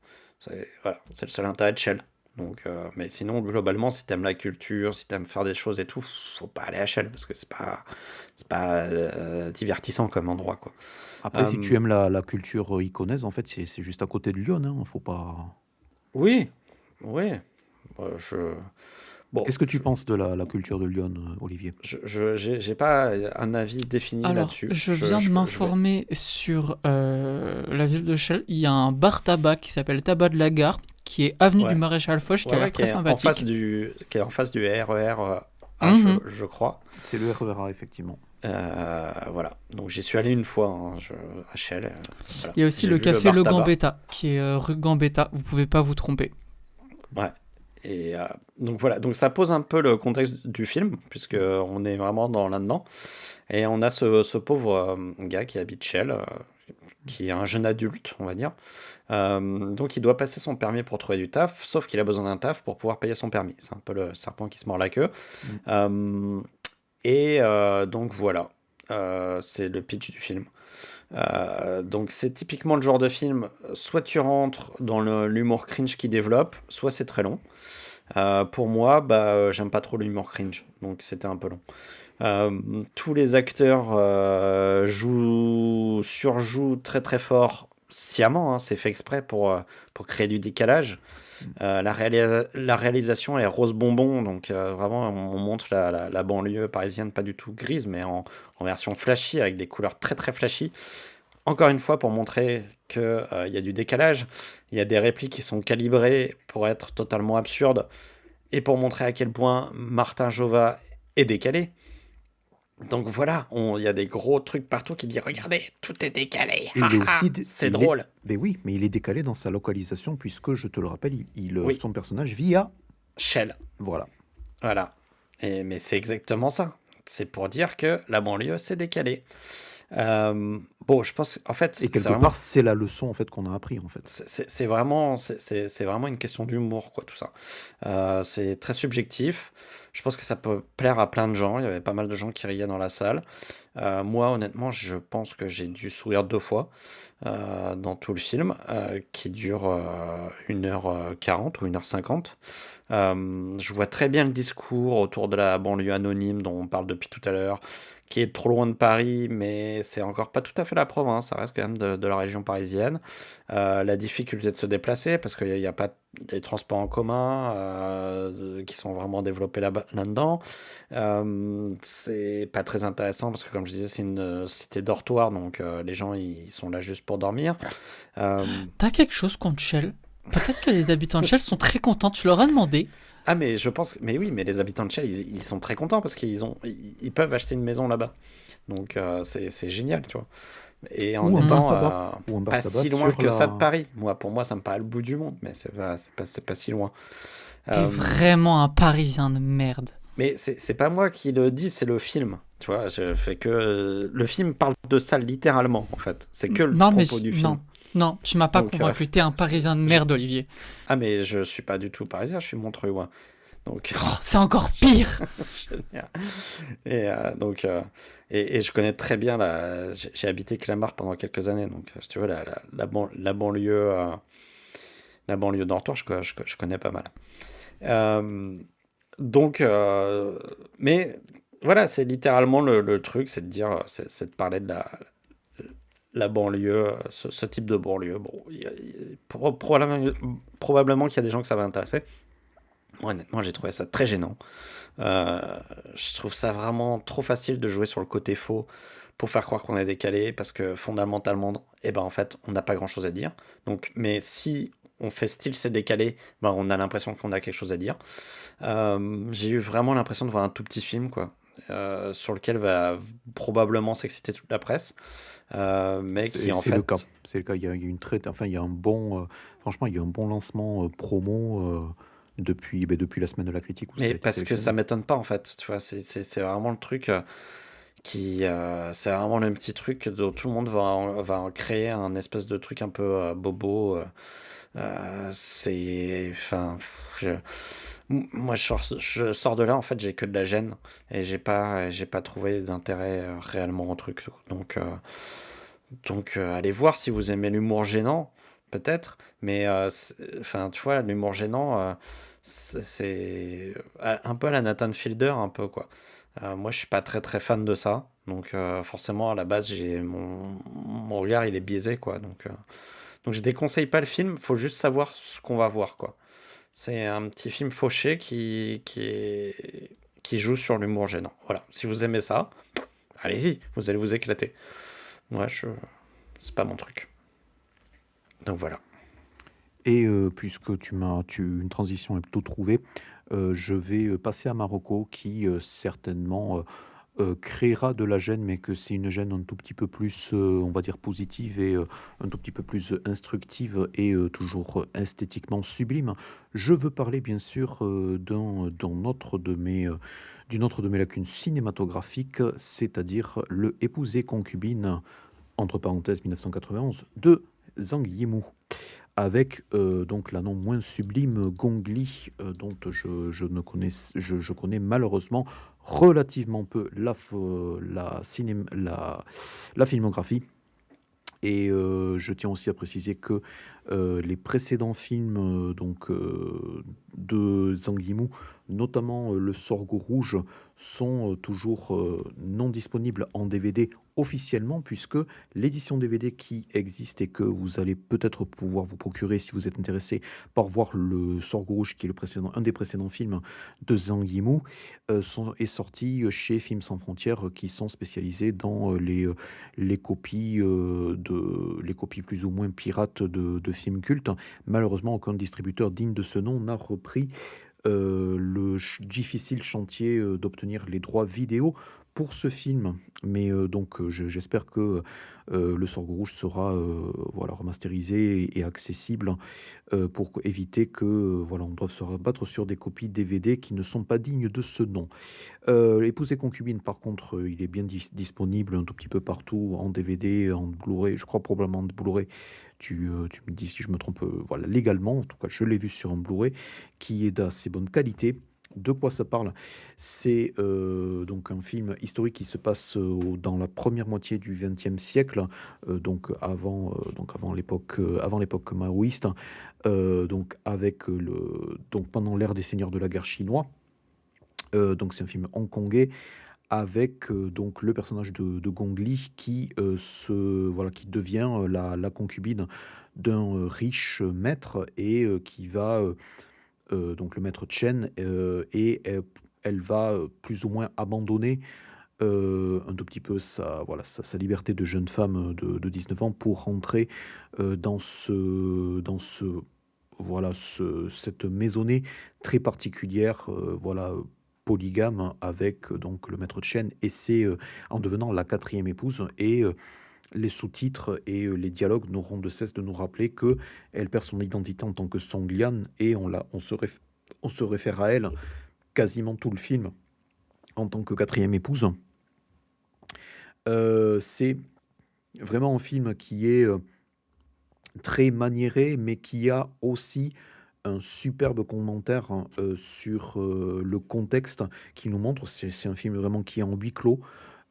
Speaker 2: Voilà, c'est le seul intérêt de Shell. Donc, mais sinon, globalement, si t'aimes la culture, si t'aimes faire des choses et tout, faut pas aller à Shell parce que c'est pas divertissant comme endroit, quoi.
Speaker 1: Après, si tu
Speaker 2: Euh,
Speaker 1: aimes la culture iconaise, en fait, c'est juste à côté de Lyon, hein. Faut pas...
Speaker 2: oui, oui. Bon,
Speaker 1: Qu'est-ce que tu penses de la culture de Lyon, Olivier?
Speaker 2: j'ai pas un avis défini
Speaker 3: Alors,
Speaker 2: là-dessus.
Speaker 3: je viens de m'informer sur la ville de Chelles. Il y a un bar tabac qui s'appelle Tabac de la Gare, qui est avenue du
Speaker 2: Ouais.
Speaker 3: Maréchal Foch, qui a
Speaker 2: Ouais,
Speaker 3: l'air
Speaker 2: qui
Speaker 3: très
Speaker 2: est en
Speaker 3: sympathique.
Speaker 2: qui est en face du RER A,
Speaker 3: Mhm.
Speaker 2: je crois.
Speaker 1: C'est le RER A, effectivement.
Speaker 2: Voilà. Donc j'y suis allé une fois hein, à Chelles. Voilà.
Speaker 3: Il y a aussi
Speaker 2: J'ai
Speaker 3: le
Speaker 2: vu
Speaker 3: café
Speaker 2: bar
Speaker 3: Le
Speaker 2: tabac.
Speaker 3: Gambetta, qui est rue Gambetta. Vous pouvez pas vous tromper.
Speaker 2: Ouais. Et donc voilà, donc ça pose un peu le contexte du film, puisque on est vraiment là-dedans. Et on a ce pauvre gars qui habite Chelles, qui est un jeune adulte, on va dire. Donc il doit passer son permis pour trouver du taf, sauf qu'il a besoin d'un taf pour pouvoir payer son permis. C'est un peu le serpent qui se mord la queue. Donc voilà, c'est le pitch du film. Donc c'est typiquement le genre de film, soit tu rentres dans l'humour cringe qui développe, soit c'est très long. Pour moi, j'aime pas trop l'humour cringe, donc c'était un peu long. Tous les acteurs surjouent très très fort, sciemment, hein, c'est fait exprès pour créer du décalage. La réalisation est rose bonbon, donc vraiment on montre la banlieue parisienne pas du tout grise, mais en version flashy, avec des couleurs très très flashy. Encore une fois, pour montrer qu'il y a du décalage, il y a des répliques qui sont calibrées pour être totalement absurdes, et pour montrer à quel point Martin Jova est décalé. Donc voilà, il y a des gros trucs partout qui disent regardez, tout est décalé.
Speaker 1: Et il est aussi...
Speaker 2: C'est drôle.
Speaker 1: Mais oui, mais il est décalé dans sa localisation, puisque, je te le rappelle,
Speaker 2: Oui.
Speaker 1: son personnage vit à...
Speaker 2: Shell.
Speaker 1: Voilà.
Speaker 2: Voilà. Mais c'est exactement ça. C'est pour dire que la banlieue, c'est décalé. Bon, je pense, en fait,
Speaker 1: Et quelque part, c'est la leçon, en fait, qu'on a appris, en fait.
Speaker 2: c'est vraiment une question d'humour, quoi, tout ça. C'est très subjectif. Je pense que ça peut plaire à plein de gens. Il y avait pas mal de gens qui riaient dans la salle. Moi, honnêtement, je pense que j'ai dû sourire 2 fois dans tout le film, qui dure 1h40 ou 1h50. Je vois très bien le discours autour de la banlieue anonyme dont on parle depuis tout à l'heure, qui est trop loin de Paris, mais c'est encore pas tout à fait la province, ça reste quand même de la région parisienne. La difficulté de se déplacer, parce qu'il n'y a pas des transports en commun qui sont vraiment développés là-dedans. C'est pas très intéressant, parce que comme je disais, c'est une cité dortoir, donc les gens ils sont là juste pour dormir.
Speaker 3: T'as quelque chose contre Shell? Peut-être que les habitants de Shell sont très contents, tu leur as demandé.
Speaker 2: Ah mais je pense, mais oui, mais les habitants de Shell, ils sont très contents parce ils peuvent acheter une maison là-bas. Donc c'est génial, tu vois. Et en
Speaker 1: Ou un
Speaker 2: étant
Speaker 1: bar tabac. Ou un bar
Speaker 2: pas
Speaker 1: tabac
Speaker 2: si loin
Speaker 1: sur
Speaker 2: que ça
Speaker 1: la...
Speaker 2: de Paris. Pour moi, ça me paraît le bout du monde, mais c'est pas si loin.
Speaker 3: T'es
Speaker 2: Euh,
Speaker 3: vraiment un Parisien de merde.
Speaker 2: mais c'est pas moi qui le dis, c'est le film. Tu vois, je fais que le film parle de ça littéralement, en fait. C'est que le
Speaker 3: Non, mais
Speaker 2: propos du film.
Speaker 3: non, tu m'as pas
Speaker 2: Donc,
Speaker 3: convaincu. T'es un Parisien de merde, Olivier.
Speaker 2: Ah mais je suis pas du tout parisien, je suis montreuillois. Donc
Speaker 3: Oh, c'est encore pire.
Speaker 2: Et et je connais très bien j'ai habité Clamart pendant quelques années, donc si tu veux la banlieue dortoir, je connais pas mal. Donc mais voilà, c'est littéralement le truc, c'est de dire, c'est de parler de la banlieue, ce type de banlieue. Bon, probablement qu'il y a des gens que ça va intéresser. Moi, honnêtement, j'ai trouvé ça très gênant. Je trouve ça vraiment trop facile de jouer sur le côté faux. pour faire croire qu'on est décalé, parce que fondamentalement, eh ben, en fait, on n'a pas grand-chose à dire. Donc, mais si on fait style c'est décalé, ben, on a l'impression qu'on a quelque chose à dire. J'ai eu vraiment l'impression de voir un tout petit film, quoi, sur lequel va probablement s'exciter toute la presse, mais qui en
Speaker 1: C'est le cas.
Speaker 2: fait...
Speaker 1: C'est le cas. Il y a une traite. Enfin, il y a un bon. Franchement, il y a un bon lancement promo depuis la semaine de la critique où ça
Speaker 2: Mais
Speaker 1: a été
Speaker 2: parce que ça
Speaker 1: sélectionné.
Speaker 2: m'étonne pas en fait, tu vois, c'est vraiment le truc c'est vraiment le petit truc dont tout le monde va en créer un espèce de truc un peu bobo. Enfin, je- moi je sors de là en fait, j'ai que de la gêne et j'ai pas trouvé d'intérêt réellement au truc. Donc allez voir si vous aimez l'humour gênant, peut-être, mais enfin, tu vois, l'humour gênant, c'est un peu à la Nathan Fielder, un peu quoi. Moi, je suis pas très très fan de ça, donc forcément à la base, mon regard il est biaisé quoi. Donc je déconseille pas le film, faut juste savoir ce qu'on va voir quoi. C'est un petit film fauché qui joue sur l'humour gênant. Voilà, si vous aimez ça, allez-y, vous allez vous éclater. Moi, c'est pas mon truc. Donc voilà.
Speaker 1: Et puisque une transition est plutôt trouvée, je vais passer à Marocco qui certainement créera de la gêne, mais que c'est une gêne un tout petit peu plus, on va dire, positive et un tout petit peu plus instructive et toujours esthétiquement sublime. Je veux parler bien sûr d'une autre de mes lacunes cinématographiques, c'est-à-dire Le Épousé concubine, entre parenthèses 1991, de Zhang Yimou avec donc la non moins sublime Gong Li, dont je connais malheureusement relativement peu la filmographie. Et je tiens aussi à préciser que les précédents films de Zhang Yimou, notamment Le Sorgho Rouge, sont toujours non disponibles en DVD officiellement, puisque l'édition DVD qui existe et que vous allez peut-être pouvoir vous procurer si vous êtes intéressé par voir Le Sorgho Rouge, qui est un des précédents films de Zhang Yimou, est sorti chez Films Sans Frontières, qui sont spécialisés dans les copies plus ou moins pirates de films cultes. Malheureusement, aucun distributeur digne de ce nom n'a repris difficile chantier d'obtenir les droits vidéo pour ce film. Mais j'espère que le Sorgho Rouge sera voilà, remasterisé et accessible pour éviter que voilà, on doive se rabattre sur des copies DVD qui ne sont pas dignes de ce nom. Épouse et concubine, par contre, il est bien disponible un tout petit peu partout, en DVD, en Blu-ray, je crois probablement en Blu-ray. Tu me dis si je me trompe, voilà, légalement, en tout cas, je l'ai vu sur un Blu-ray qui est d'assez bonne qualité. De quoi ça parle? C'est donc un film historique qui se passe dans la première moitié du XXe siècle, donc avant l'époque maoïste, donc pendant l'ère des seigneurs de la guerre chinois. Donc c'est un film hongkongais avec donc le personnage de Gong Li qui devient la concubine d'un riche maître et qui va donc le maître Chen elle va plus ou moins abandonner un tout petit peu sa liberté de jeune femme de 19 ans pour rentrer dans cette maisonnée très particulière, polygame avec donc le maître Chen et c'est en devenant la quatrième épouse et les sous-titres et les dialogues n'auront de cesse de nous rappeler que elle perd son identité en tant que Song Lian et on se réfère à elle quasiment tout le film en tant que quatrième épouse. C'est vraiment un film qui est très maniéré, mais qui a aussi un superbe commentaire hein, sur le contexte qui nous montre. C'est un film vraiment qui est en huis clos,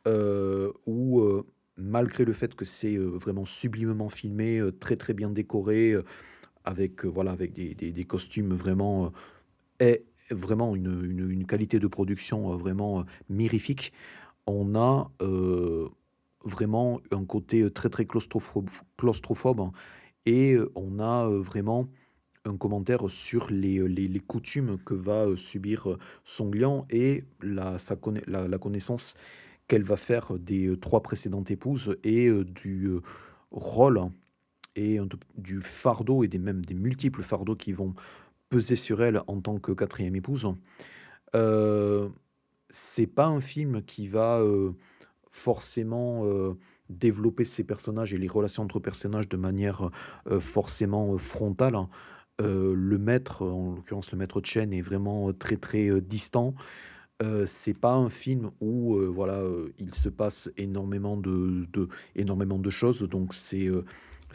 Speaker 1: où malgré le fait que c'est vraiment sublimement filmé, très très bien décoré, avec des costumes vraiment, et vraiment une qualité de production vraiment mirifique, on a vraiment un côté très très claustrophobe hein, et on a vraiment un commentaire sur les coutumes que va subir Song Liang et la connaissance qu'elle va faire des 3 précédentes épouses et du rôle et du fardeau et même des multiples fardeaux qui vont peser sur elle en tant que quatrième épouse. Heu, c'est pas un film qui va, forcément, développer ses personnages et les relations entre personnages de manière, forcément, frontale, hein. Le maître, en l'occurrence le maître Chen est vraiment, très, très, distant. C'est pas un film où, voilà, il se passe énormément de choses, donc c'est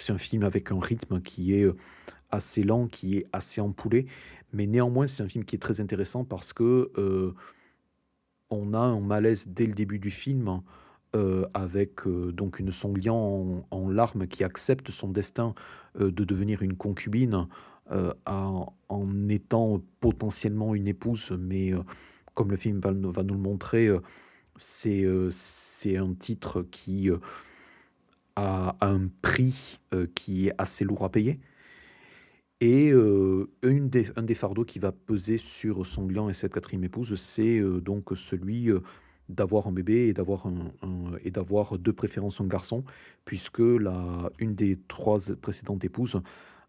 Speaker 1: un film avec un rythme qui est, assez lent, qui est assez ampoulé, mais néanmoins, c'est un film qui est très intéressant parce que, on a un malaise dès le début du film, avec, donc une Song Liang en larmes qui accepte son destin, de devenir une concubine, en étant potentiellement une épouse, mais, comme le film va nous le montrer, c'est un titre qui, a un prix, qui est assez lourd à payer. Et un des fardeaux qui va peser sur Song Liang et cette quatrième épouse, c'est, donc celui, d'avoir un bébé et d'avoir de préférence un garçon, puisque une des 3 précédentes épouses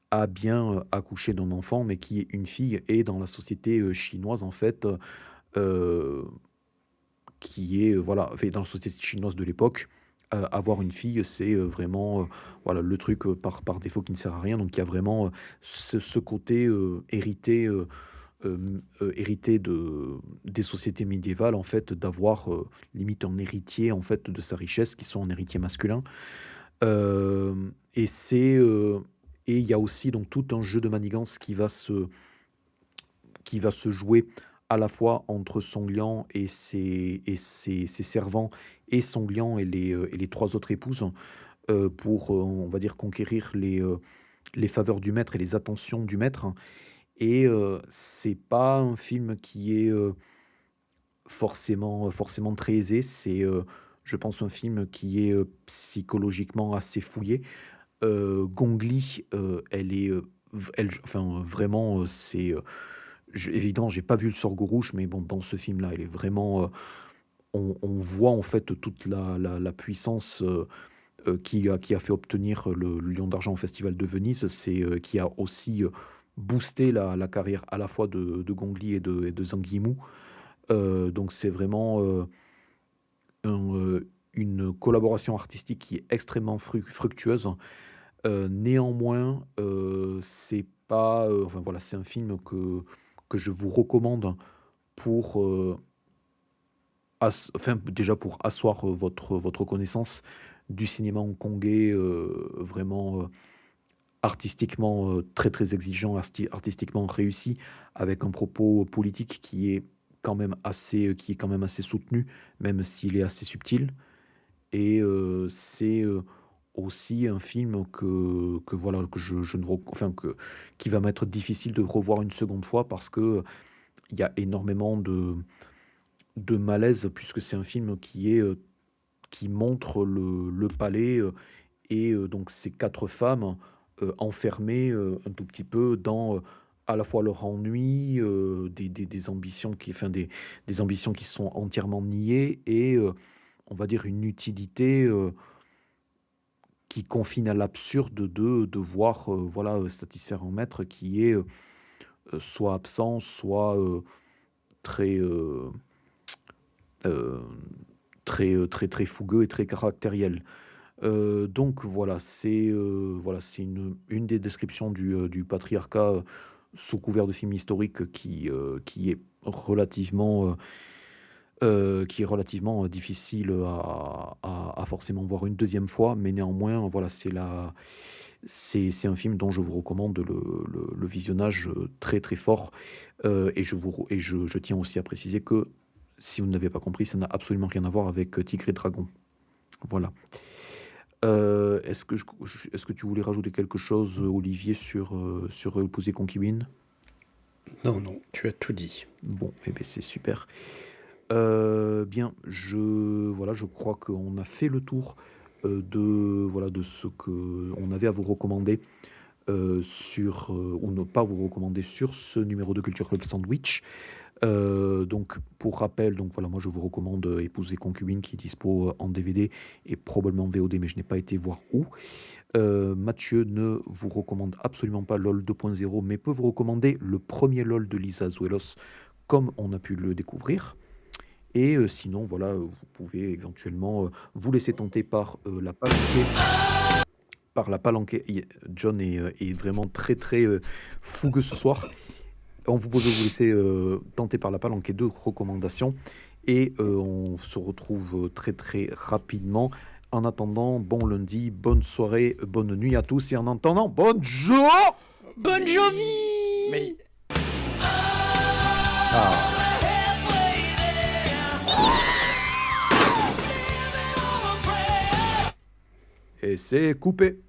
Speaker 1: a bien, accouché d'un enfant, mais qui est une fille et dans la société, chinoise, en fait, qui est, voilà, enfin, dans la société chinoise de l'époque, avoir une fille, c'est, vraiment, voilà, le truc, par défaut qui ne sert à rien. Donc il y a vraiment, ce côté, hérité des sociétés médiévales, en fait, d'avoir, limite un héritier, en fait, de sa richesse, qui soit un héritier masculin. Hem et c'est, et il y a aussi donc tout un jeu de manigance qui va se jouer à la fois entre Song Liang et ses servants et Song Liang et les 3 autres épouses, pour, on va dire conquérir les faveurs du maître et les attentions du maître, et c'est pas un film qui est, forcément très aisé. C'est, je pense un film qui est, psychologiquement assez fouillé. Gong Li, elle est, enfin vraiment, c'est, évidemment, j'ai pas vu le Sorgho Rouge, mais bon, dans ce film-là, elle est vraiment, on voit en fait toute la puissance, qui a fait obtenir le Lion d'argent au Festival de Venise. C'est, qui a aussi, boosté la carrière à la fois de Gong Li et de Zhang Yimou. Donc c'est vraiment, une collaboration artistique qui est extrêmement fructueuse. Néanmoins, c'est pas, enfin voilà, c'est un film que je vous recommande pour, enfin déjà pour asseoir, votre connaissance du cinéma hongkongais, vraiment, artistiquement, très, très exigeant, artistiquement réussi, avec un propos politique qui est quand même assez soutenu, même s'il est assez subtil. Et c'est, aussi un film que voilà, que je ne rec enfin qui va m'être difficile de revoir une seconde fois parce que il y a énormément de malaise, puisque c'est un film qui montre le palais, et donc ces 4 femmes, enfermées, un tout petit peu dans, à la fois leur ennui, des ambitions des ambitions qui sont entièrement niées, et on va dire une utilité, qui confine à l'absurde de devoir, voilà, satisfaire un maître qui est, soit absent, soit, très, heu, très, très fougueux et très caractériel. Donc voilà, c'est une des descriptions du patriarcat, sous couvert de film historique, qui est relativement difficile à forcément voir une deuxième fois, mais néanmoins, voilà, c'est un film dont je vous recommande le visionnage, très, très fort, et je tiens aussi à préciser que, si vous ne l'avez pas compris, ça n'a absolument rien à voir avec, Tigre et Dragon. Voilà. Est-ce que tu voulais rajouter quelque chose, Olivier, sur Épouse et concubine?
Speaker 2: Non, non, tu as tout dit.
Speaker 1: Bon, eh beh, c'est super. Bien, voilà, je crois qu'on a fait le tour, voilà, de ce qu'on avait à vous recommander, ou ne pas vous recommander sur ce numéro de Culture Club Sandwich. Donc pour rappel, donc voilà, moi je vous recommande Épouse et concubine qui est dispo en DVD et probablement VOD, mais je n'ai pas été voir où. Mathieu ne vous recommande absolument pas LOL 2.0, mais peut vous recommander le premier LOL de Lisa Azuelos, comme on a pu le découvrir. Et sinon, voilà, vous pouvez éventuellement vous laisser tenter par la palanquée. John est vraiment très très fougueux ce soir. On vous peut vous laisser tenter par la palanquée de recommandations. Et on se retrouve très très rapidement. En attendant, bon lundi, bonne soirée, bonne nuit à tous. Et en attendant, bonne journée.
Speaker 3: Bonne Jovi!
Speaker 2: Mais
Speaker 1: Et c'est coupé.